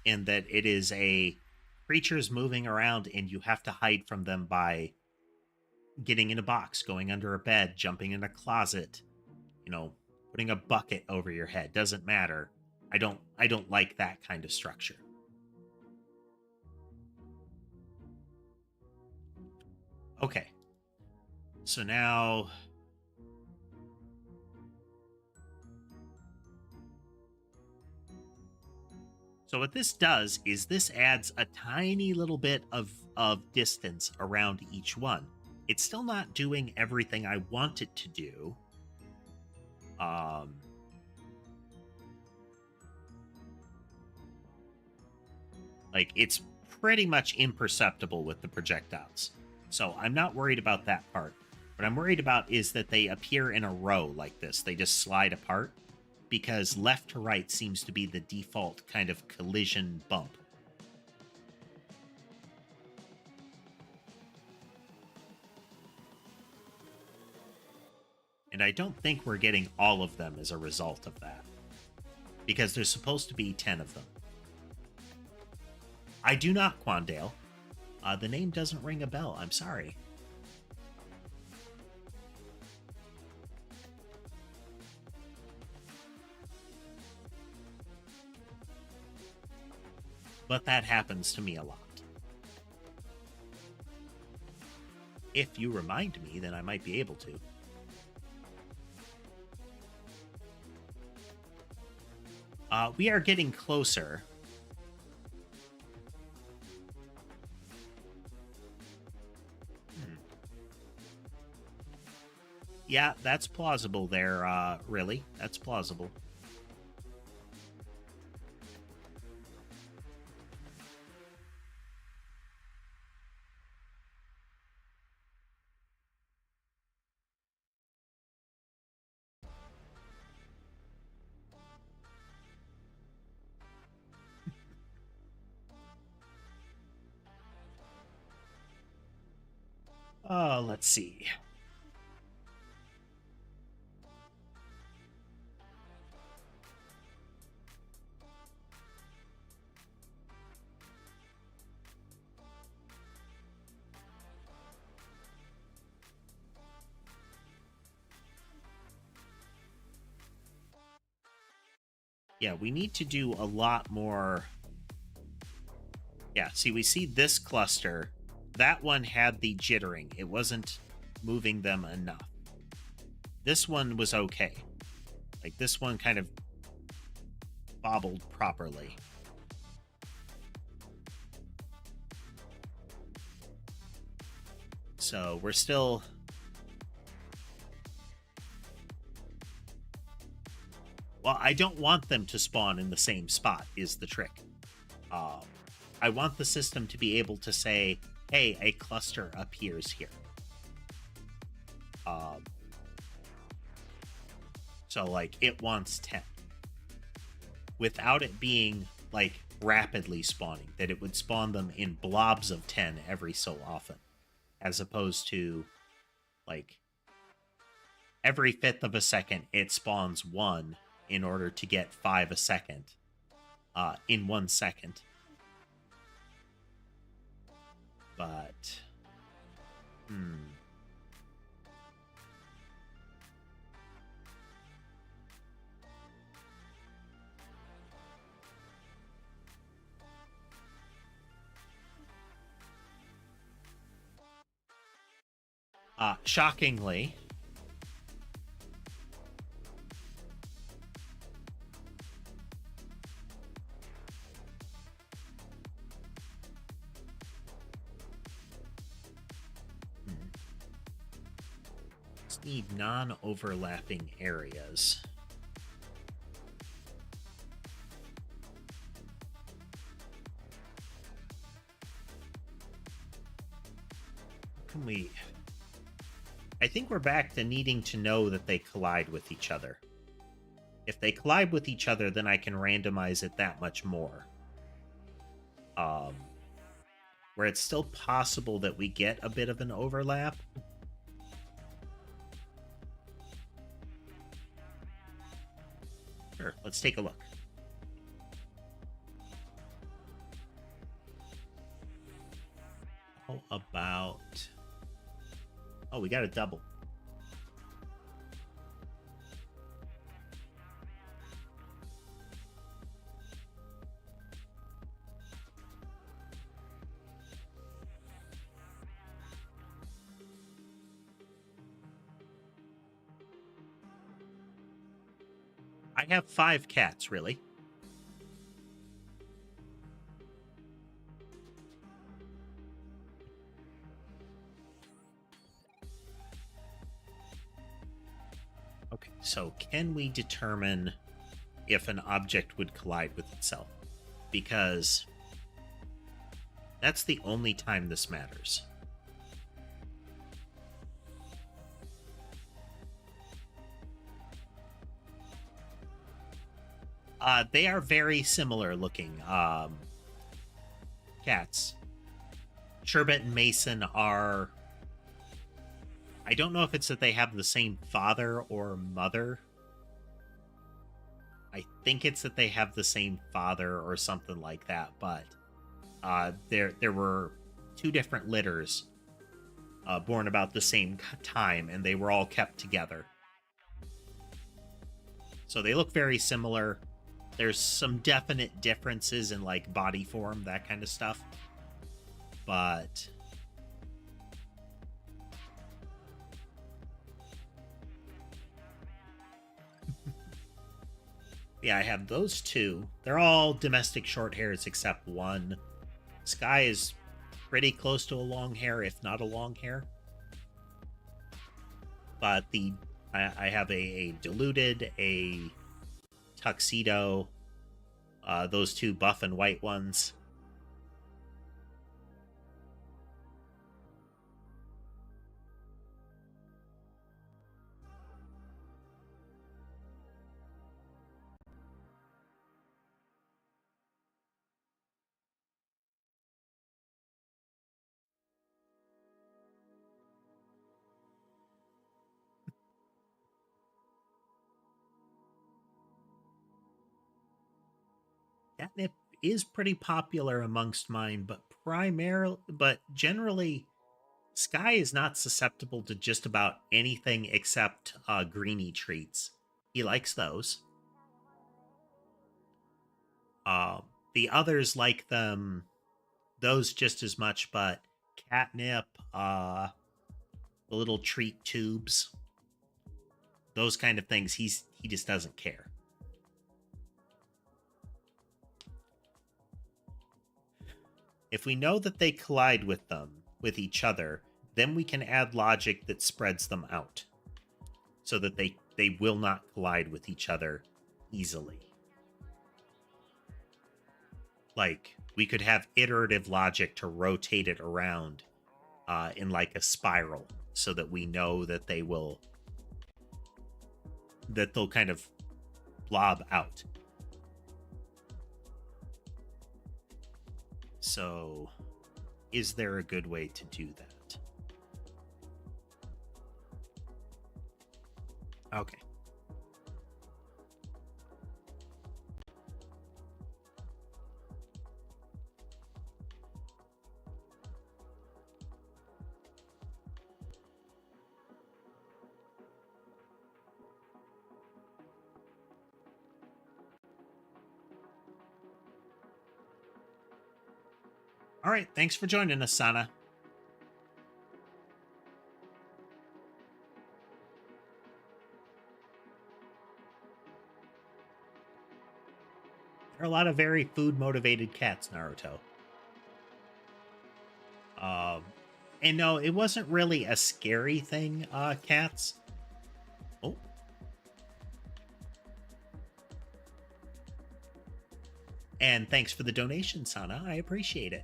in that it is a creatures moving around and you have to hide from them by getting in a box, going under a bed, jumping in a closet, you know, putting a bucket over your head. Doesn't matter. I don't like that kind of structure. Okay. So now so what this does is this adds a tiny little bit of distance around each one. It's still not doing everything I want it to do. Like, it's pretty much imperceptible with the projectiles. So I'm not worried about that part. What I'm worried about is that they appear in a row like this. They just slide apart, because left to right seems to be the default kind of collision bump. And I don't think we're getting all of them as a result of that, because there's supposed to be 10 of them. I do not, Quandale. The name doesn't ring a bell. I'm sorry. But that happens to me a lot. If you remind me, then I might be able to. We are getting closer. Yeah, that's plausible there, really. That's plausible. Let's see. Yeah, we need to do a lot more. Yeah, see, we see this cluster. That one had the jittering. It wasn't moving them enough. This one was okay. Like, this one kind of bobbled properly. So we're still... Well, I don't want them to spawn in the same spot, is the trick. I want the system to be able to say, hey, a cluster appears here. So, like, it wants 10. without it being like rapidly spawning, that it would spawn them in blobs of 10 every so often, as opposed to like every fifth of a second it spawns one in order to get 5 a second in 1 second. But shockingly, just need non-overlapping areas. Can we... I think we're back to needing to know that they collide with each other. If they collide with each other, then I can randomize it that much more. Where it's still possible that we get a bit of an overlap. Sure, let's take a look. How about... Oh, we got a double. I have 5 cats, really. Okay, so can we determine if an object would collide with itself? Because that's the only time this matters. They are very similar looking cats. Sherbet and Mason are... I don't know if it's that they have the same father or mother. I think it's that they have the same father or something like that, but there were 2 different litters born about the same time, and they were all kept together. So they look very similar. There's some definite differences in like body form, that kind of stuff. But yeah, I have those 2. They're all domestic short hairs except one. Sky is pretty close to a long hair, if not a long hair. But I have a diluted, a tuxedo, those 2 buff and white ones. Catnip is pretty popular amongst mine, but generally, Sky is not susceptible to just about anything except greeny treats. He likes those. The others like those just as much, but Catnip, the little treat tubes, those kind of things, he just doesn't care. If we know that they collide with each other, then we can add logic that spreads them out so that they will not collide with each other easily. Like, we could have iterative logic to rotate it around in like a spiral so that we know that they'll kind of blob out. So, is there a good way to do that? Okay. All right, thanks for joining us, Sana. There are a lot of very food-motivated cats, Naruto. Um, and no, it wasn't really a scary thing, cats. Oh. And thanks for the donation, Sana. I appreciate it.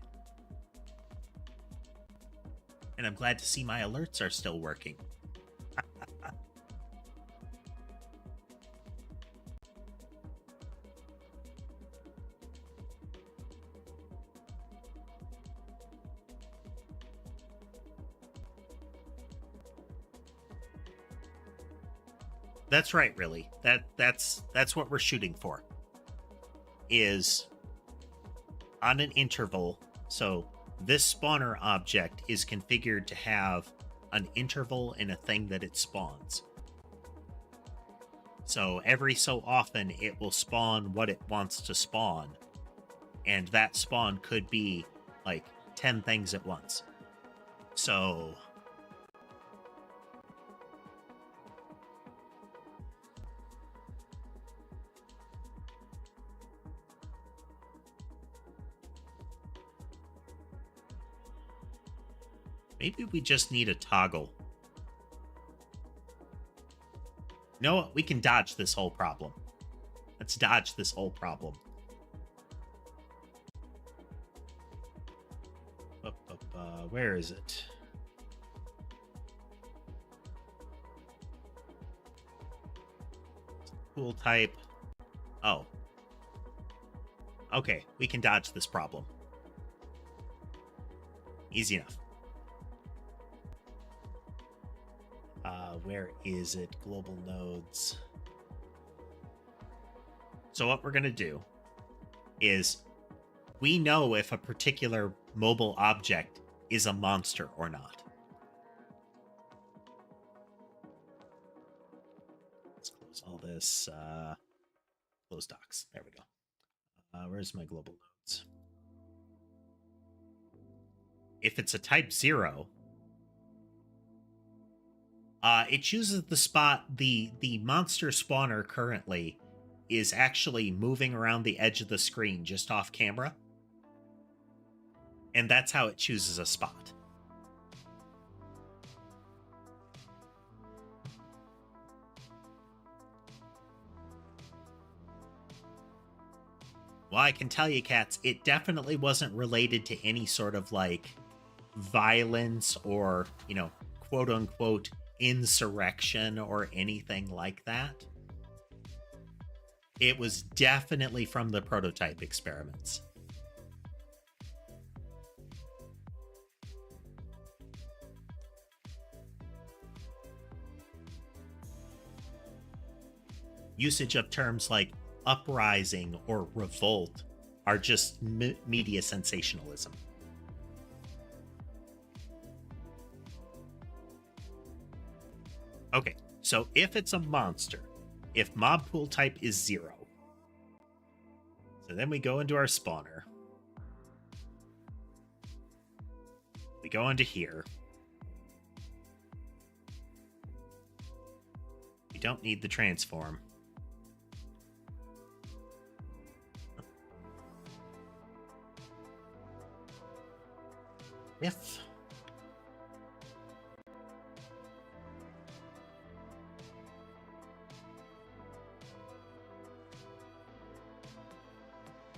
And I'm glad to see my alerts are still working. That's right, really. That's what we're shooting for. Is on an interval. So this spawner object is configured to have an interval in a thing that it spawns. So every so often it will spawn what it wants to spawn. And that spawn could be like 10 things at once. So maybe we just need a toggle. You know what? We can dodge this whole problem. Let's dodge this whole problem. Where is it? Pool type. Oh. Okay, we can dodge this problem. Easy enough. Where is it? Global nodes. So what we're going to do is we know if a particular mobile object is a monster or not. Let's close all this. Close docs. There we go. Where's my global nodes? If it's a type 0, it chooses the spot. The monster spawner currently is actually moving around the edge of the screen just off camera. And that's how it chooses a spot. Well, I can tell you, cats, it definitely wasn't related to any sort of like violence or, you know, quote unquote insurrection or anything like that. It was definitely from the prototype experiments. Usage of terms like uprising or revolt are just media sensationalism. Okay, so if it's a monster, if mob pool type is 0, so then we go into our spawner. We go into here. We don't need the transform. If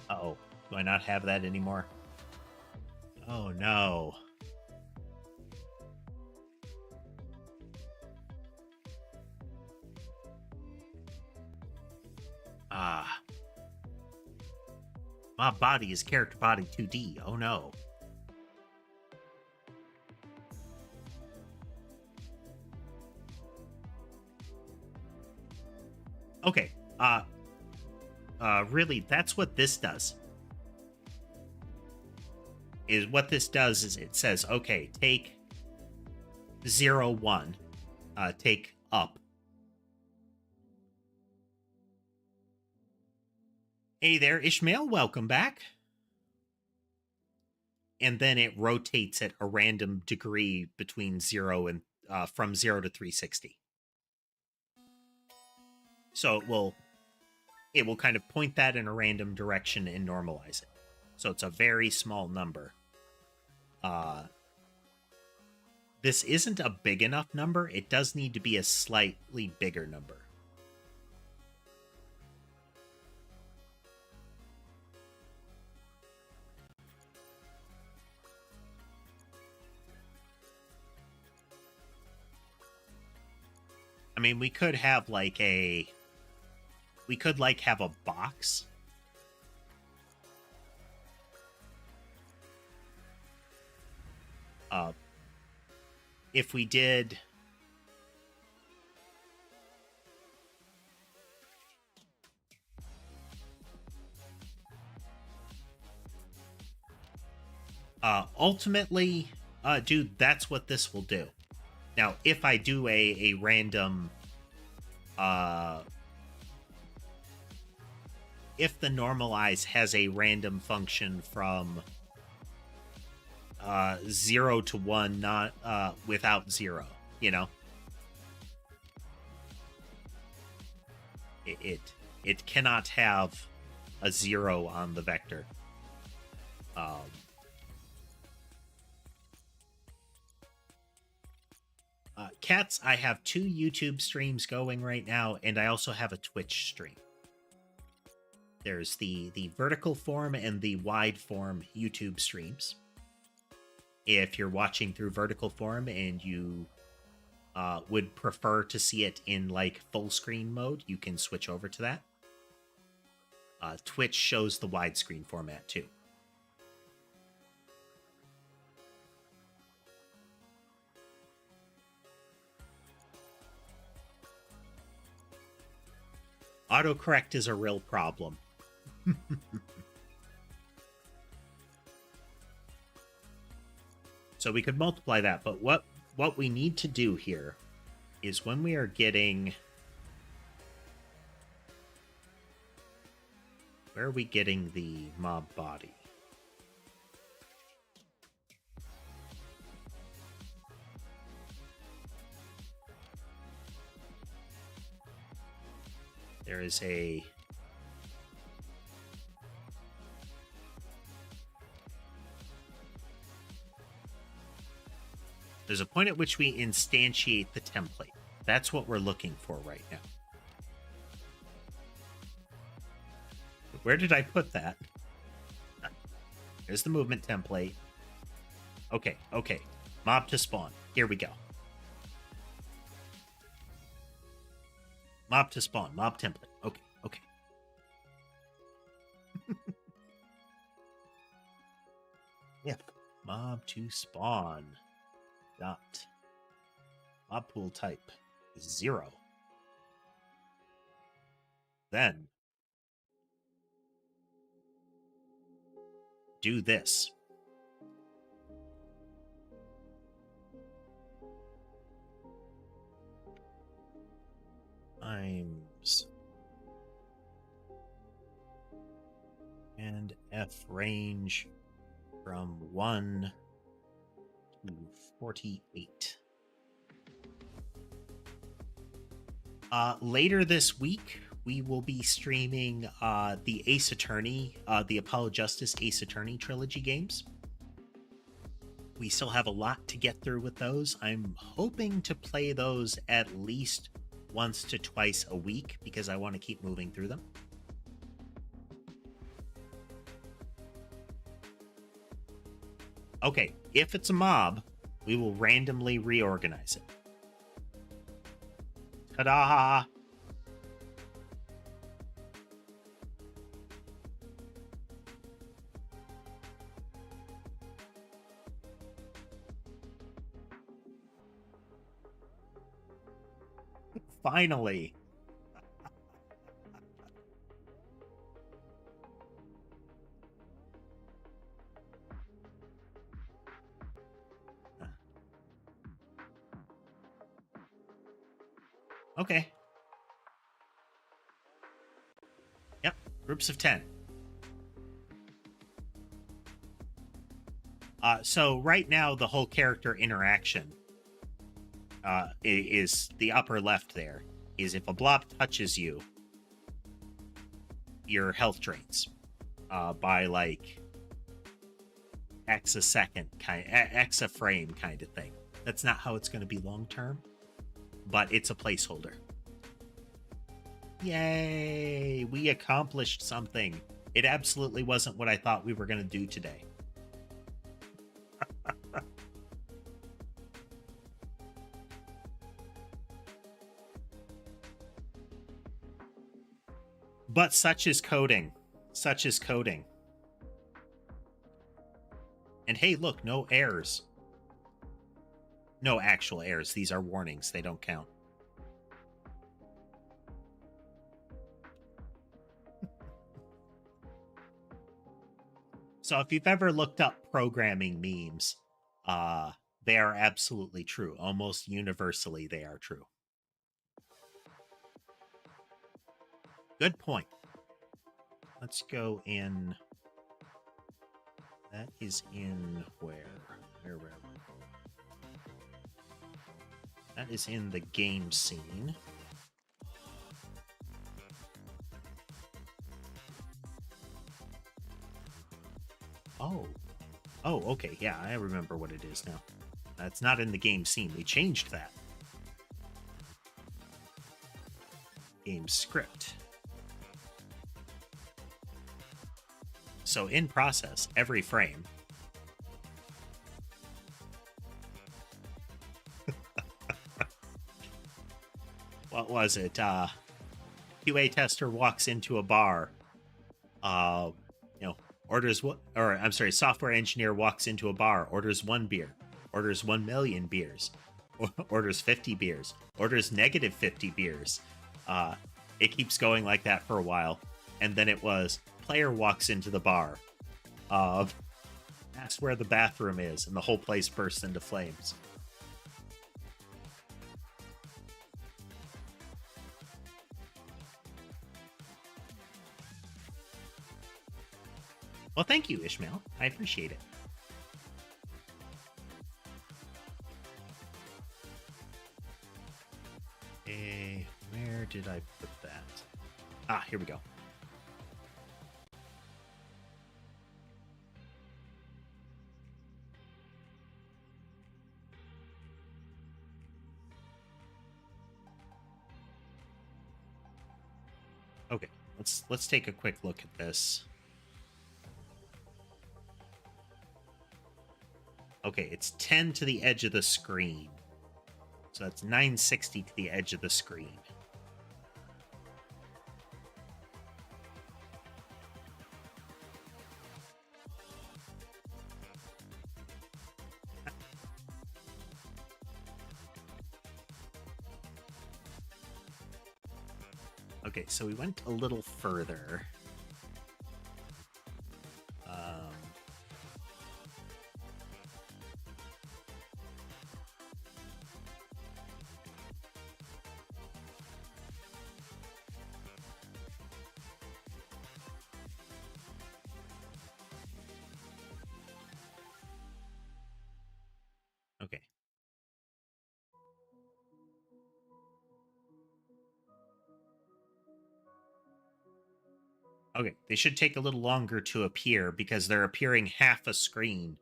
uh-oh, do I not have that anymore? Oh no. Ah. My body is character body 2D. Oh no. Okay. Really, that's what this does. Is what this does is it says, okay, take 0, 1, take up. Hey there, Ishmael, welcome back. And then it rotates at a random degree between 0 and from 0 to 360. So it will kind of point that in a random direction and normalize it. So it's a very small number. This isn't a big enough number. It does need to be a slightly bigger number. I mean, we could have like have a box. If we did ultimately, dude, that's what this will do. Now, if I do a random, if the normalize has a random function from 0 to 1, not without 0, you know, it cannot have a 0 on the vector. Cats, I have 2 YouTube streams going right now, and I also have a Twitch stream. There's the vertical form and the wide form YouTube streams. If you're watching through vertical form and you would prefer to see it in like full screen mode, you can switch over to that. Twitch shows the widescreen format too. Autocorrect is a real problem. So we could multiply that, but what we need to do here is when we are getting... Where are we getting the mob body? There is a... There's a point at which we instantiate the template. That's what we're looking for right now. Where did I put that? There's the movement template. Okay, okay. Mob to spawn. Here we go. Mob to spawn. Mob template. Okay, okay. If mob to spawn dot mob pool type is 0, then do this. Times and F range from 1 to 48. Later this week, we will be streaming the Ace Attorney, the Apollo Justice Ace Attorney trilogy games. We still have a lot to get through with those. I'm hoping to play those at least once to twice a week because I want to keep moving through them. Okay, if it's a mob, we will randomly reorganize it. Ta-da! finally. Okay. Yep, groups of 10. So right now, the whole character interaction is the upper left there. Is if a blob touches you, your health drains by like X a second, X a frame kind of thing. That's not how it's going to be long term, but it's a placeholder. Yay! We accomplished something. It absolutely wasn't what I thought we were going to do today. But such is coding. Such is coding. And hey, look, no errors. No actual errors. These are warnings. They don't count. So if you've ever looked up programming memes, they are absolutely true. Almost universally, they are true. Good point. Let's go in. That is in where? Where? That is in the game scene. Oh. Oh, okay. Yeah, I remember what it is now. That's not in the game scene. They changed that. Game script. So in process, every frame. What was it? QA tester walks into a bar. Orders what? Or I'm sorry, software engineer walks into a bar, orders 1 beer, orders 1 million beers, orders 50 beers, orders negative 50 beers. It keeps going like that for a while, and then it was player walks into the bar. That's where the bathroom is, and the whole place bursts into flames. Well, thank you, Ishmael. I appreciate it. Where did I put that? Ah, here we go. Okay, let's take a quick look at this. Okay, it's 10 to the edge of the screen. So that's 960 to the edge of the screen. Okay, so we went a little further. Okay. Okay, they should take a little longer to appear because they're appearing half a screen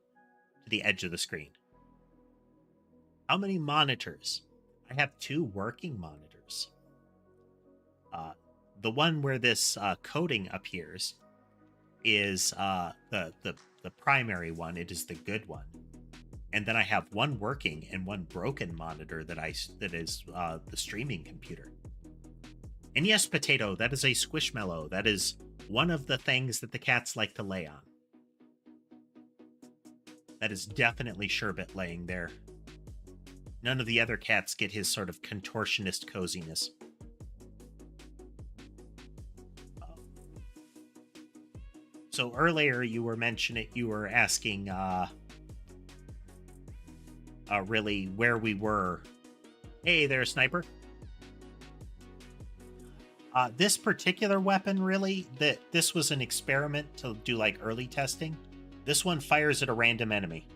to the edge of the screen. How many monitors? I have 2 working monitors. The one where this coding appears is the primary one. It is the good one. And then I have 1 working and 1 broken monitor that is the streaming computer. And yes, Potato, that is a squishmallow. That is one of the things that the cats like to lay on. That is definitely sherbet laying there. None of the other cats get his sort of contortionist coziness. So earlier you were asking really where we were. Hey there, sniper. This particular weapon, really, this was an experiment to do like early testing. This one fires at a random enemy.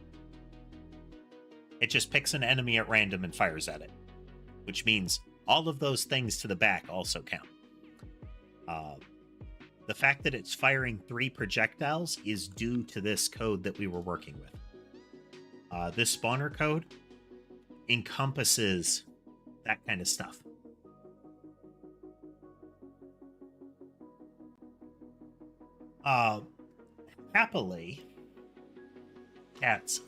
It just picks an enemy at random and fires at it, which means all of those things to the back also count. The fact that it's firing 3 projectiles is due to this code that we were working with. This spawner code encompasses that kind of stuff. Happily, cats,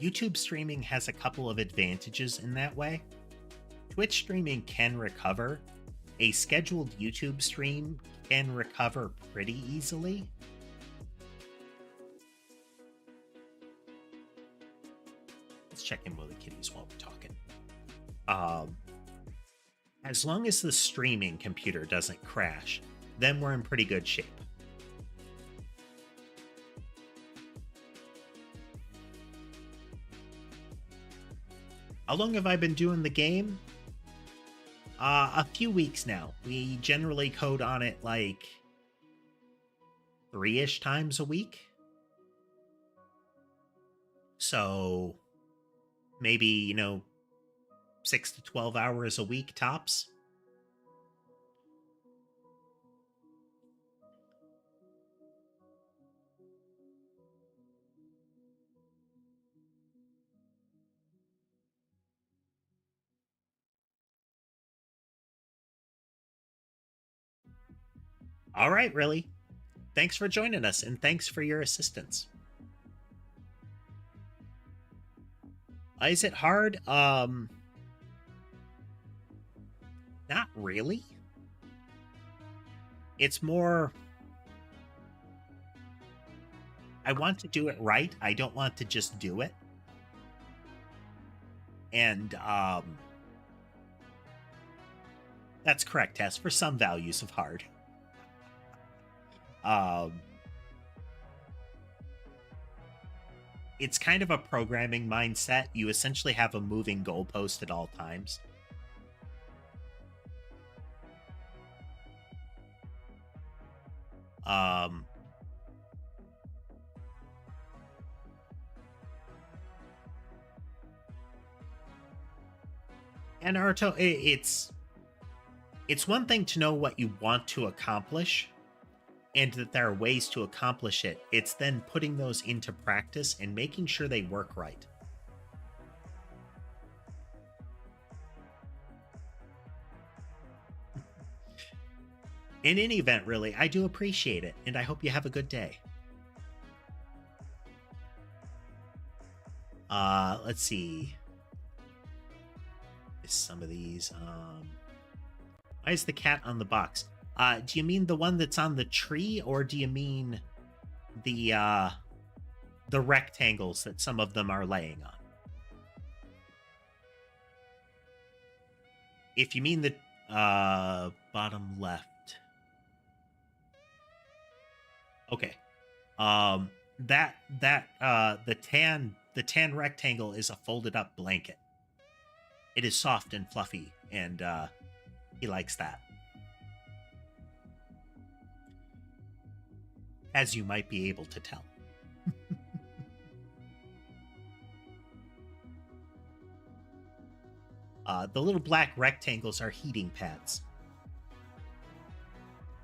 YouTube streaming has a couple of advantages in that way. Twitch streaming can recover. A scheduled YouTube stream can recover pretty easily. Let's check in with the kitties while we're talking. As long as the streaming computer doesn't crash, then we're in pretty good shape. How long have I been doing the game? A few weeks now. We generally code on it like 3-ish times a week. So maybe, 6 to 12 hours a week tops. All right, really. Thanks for joining us, and thanks for your assistance. Is it hard? Not really. It's more... I want to do it right. I don't want to just do it. And, that's correct, Tess, for some values of hard. It's kind of a programming mindset. You essentially have a moving goalpost at all times. And Naruto, it's one thing to know what you want to accomplish and that there are ways to accomplish it. It's then putting those into practice and making sure they work right. In any event, really, I do appreciate it, and I hope you have a good day. Let's see. Some of these. Why is the cat on the box? Do you mean the one that's on the tree, or do you mean the rectangles that some of them are laying on? If you mean the bottom left. Okay. The tan rectangle is a folded up blanket. It is soft and fluffy, and he likes that. As you might be able to tell. The little black rectangles are heating pads.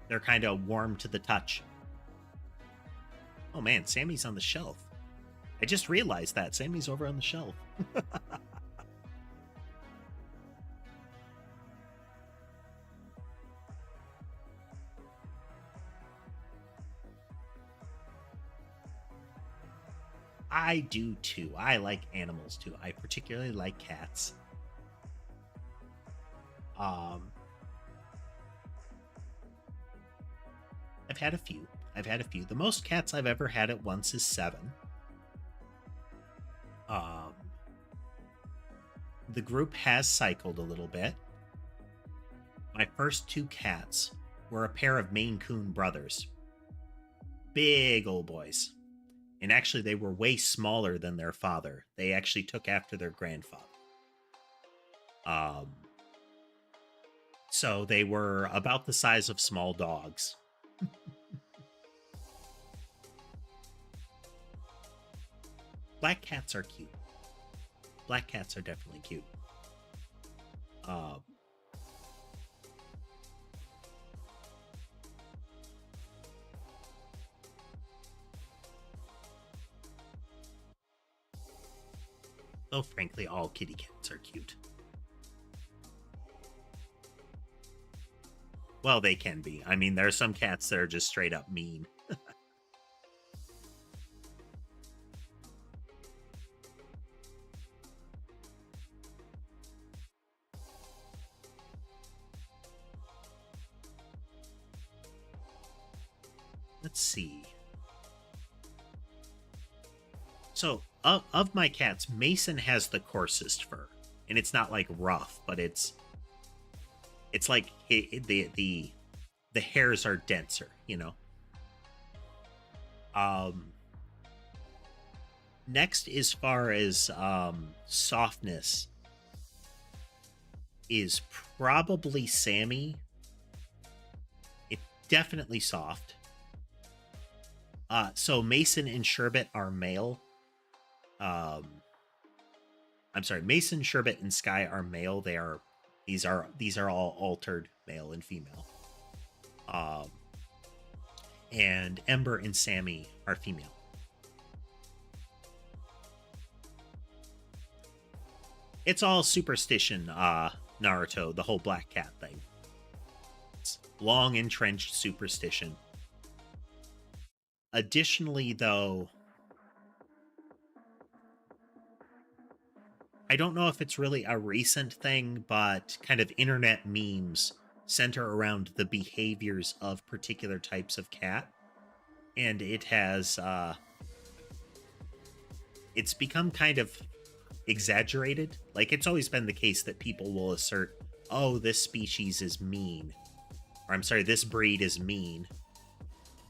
They're kind of warm to the touch. Oh man, Sammy's on the shelf. I just realized that. Sammy's over on the shelf. I do too. I like animals too. I particularly like cats. I've had a few. The most cats I've ever had at once is 7. the group has cycled a little bit. My first two cats were a pair of Maine Coon brothers. Big old boys. And actually, they were way smaller than their father. They actually took after their grandfather. So they were about the size of small dogs. Black cats are cute. Black cats are definitely cute. Though frankly, all kitty cats are cute. Well, they can be. I mean, there are some cats that are just straight up mean. Let's see. So, of my cats, Mason has the coarsest fur. And it's not like rough, but it's like the hairs are denser, you know. Next, as far as softness, is probably Sammy. It's definitely soft. So Mason and Sherbet are male. I'm sorry, Mason, Sherbet, and Sky are male. These are all altered male and female. And Ember and Sammy are female. It's all superstition, Naruto, the whole black cat thing. It's long entrenched superstition. Additionally, though, I don't know if it's really a recent thing, but kind of internet memes center around the behaviors of particular types of cat. And it has, it's become kind of exaggerated. Like, it's always been the case that people will assert, oh, this species is mean. Or, I'm sorry, this breed is mean.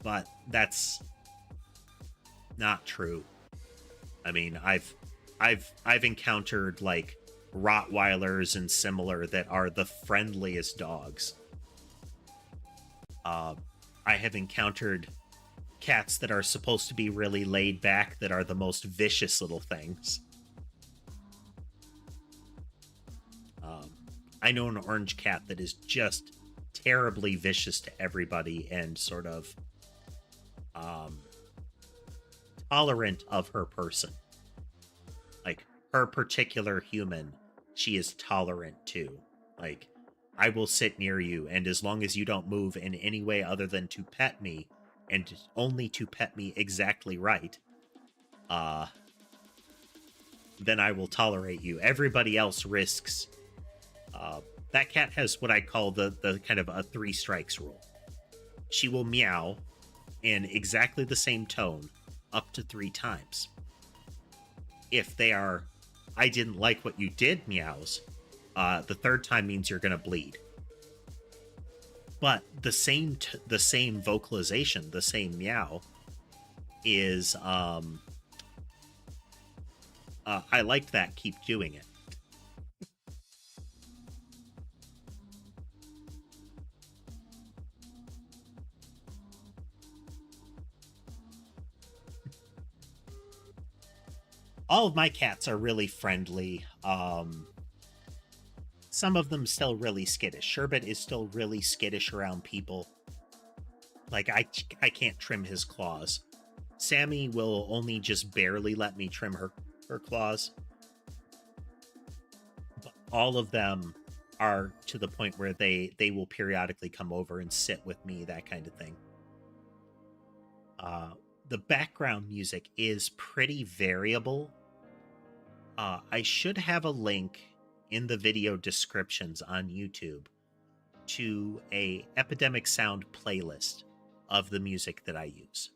But that's not true. I mean, I've encountered like Rottweilers and similar that are the friendliest dogs. I have encountered cats that are supposed to be really laid back that are the most vicious little things. I know an orange cat that is just terribly vicious to everybody and sort of tolerant of her person. Like, her particular human, she is tolerant to. Like, I will sit near you, and as long as you don't move in any way other than to pet me, and only to pet me exactly right, then I will tolerate you. Everybody else risks. That cat has what I call the kind of a 3 strikes rule. She will meow in exactly the same tone up to 3 times. If they are, I didn't like what you did, meows, the 3rd time means you're going to bleed. But the same vocalization, the same meow, is I liked that. Keep doing it. All of my cats are really friendly. Some of them still really skittish. Sherbet is still really skittish around people. Like, I can't trim his claws. Sammy will only just barely let me trim her claws. But all of them are to the point where they will periodically come over and sit with me, that kind of thing. The background music is pretty variable. I should have a link in the video descriptions on YouTube to a Epidemic Sound playlist of the music that I use.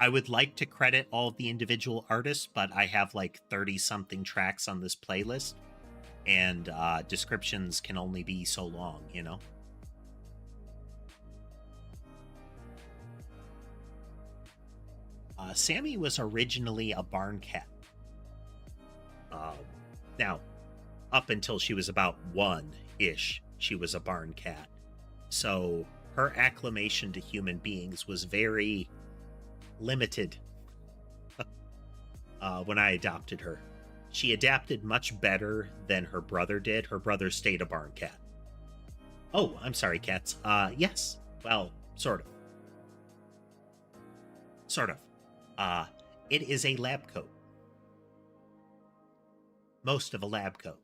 I would like to credit all of the individual artists, but I have like 30 something tracks on this playlist, and descriptions can only be so long, you know? Sammy was originally a barn cat. Now, up until she was about 1-ish, she was a barn cat. So her acclimation to human beings was very limited when I adopted her. She adapted much better than her brother did. Her brother stayed a barn cat. Oh, I'm sorry, cats. Yes. Well, sort of. Sort of. It is a lab coat. Most of a lab coat.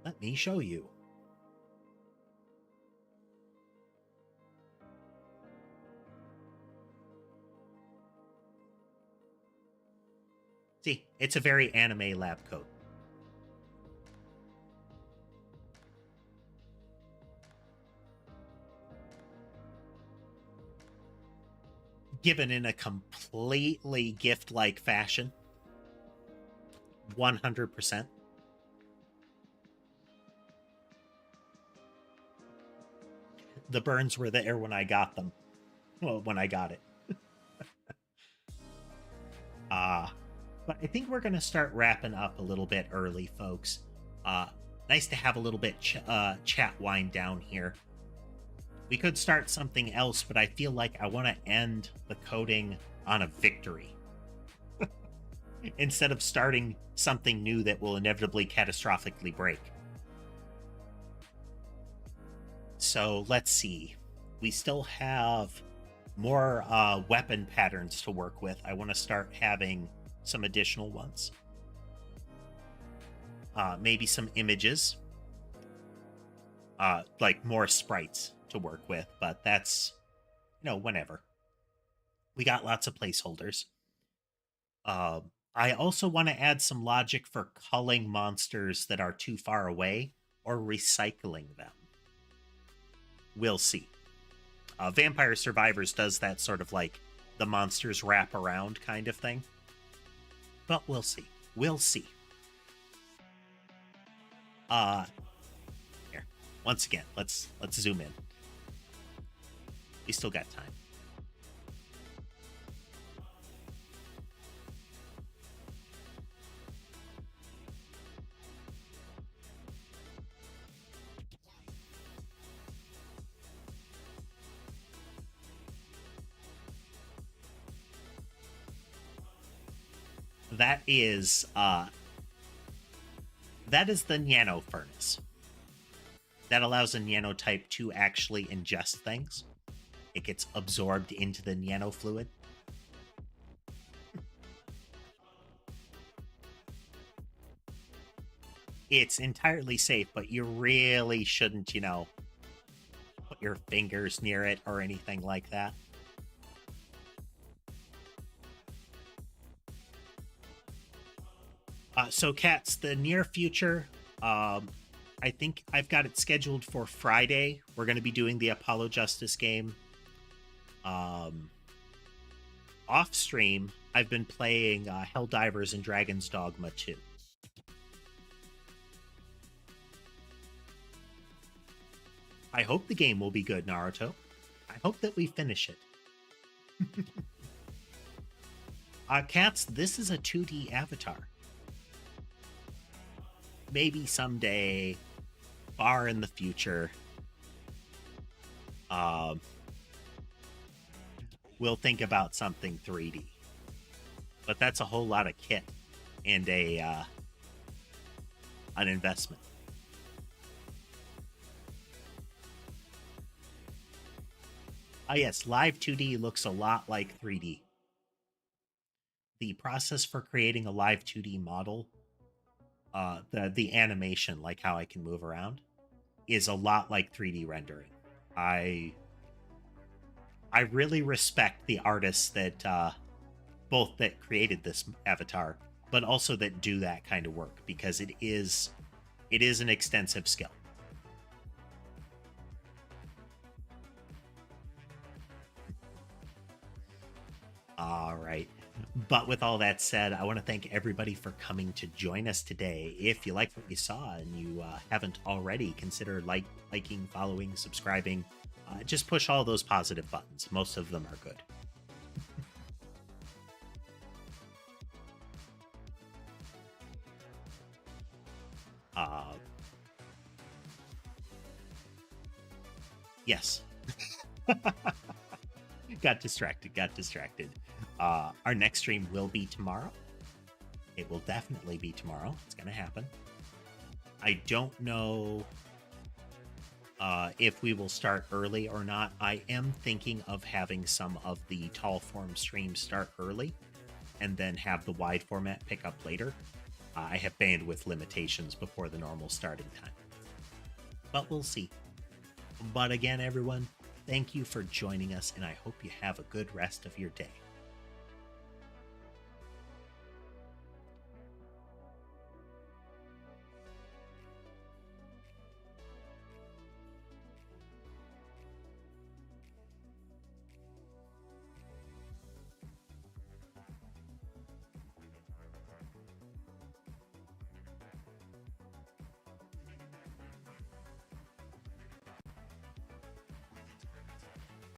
Let me show you. See, it's a very anime lab coat. Given in a completely gift-like fashion. 100%. The burns were there when I got them. Well, when I got it. But I think we're going to start wrapping up a little bit early, folks. Nice to have a little bit chat wind down here. We could start something else, but I feel like I want to end the coding on a victory. Instead of starting something new that will inevitably catastrophically break. So let's see. We still have more weapon patterns to work with. I want to start having some additional ones. Maybe some images. Like more sprites to work with, but that's, you know, whenever. We got lots of placeholders. I also want to add some logic for culling monsters that are too far away or recycling them. We'll see. Vampire Survivors does that sort of like the monsters wrap around kind of thing. But we'll see. We'll see. Here. Once again, let's zoom in. We still got time. That is the Nano Furnace. That allows a nanotype to actually ingest things. It gets absorbed into the nano fluid. It's entirely safe, but you really shouldn't, you know, put your fingers near it or anything like that. So, cats, the near future, I think I've got it scheduled for Friday. We're going to be doing the Apollo Justice game. Off stream, I've been playing Helldivers and Dragon's Dogma 2. I hope the game will be good, Naruto. I hope that we finish it. Cats, this is a 2D avatar. Maybe someday, far in the future, we'll think about something 3D. But that's a whole lot of kit and an investment. Yes, live 2D looks a lot like 3D. The process for creating a live 2D model, the animation, like how I can move around, is a lot like 3D rendering. I really respect the artists that both that created this avatar, but also that do that kind of work, because it is it is an extensive skill. All right. But with all that said, I want to thank everybody for coming to join us today. If you like what you saw and you haven't already, consider liking, following, subscribing. Just push all those positive buttons. Most of them are good. Yes. Got distracted. Our next stream will be tomorrow. It will definitely be tomorrow. It's going to happen. I don't know if we will start early or not. I am thinking of having some of the tall form streams start early and then have the wide format pick up later. I have bandwidth limitations before the normal starting time. But we'll see. But again, everyone, thank you for joining us, and I hope you have a good rest of your day.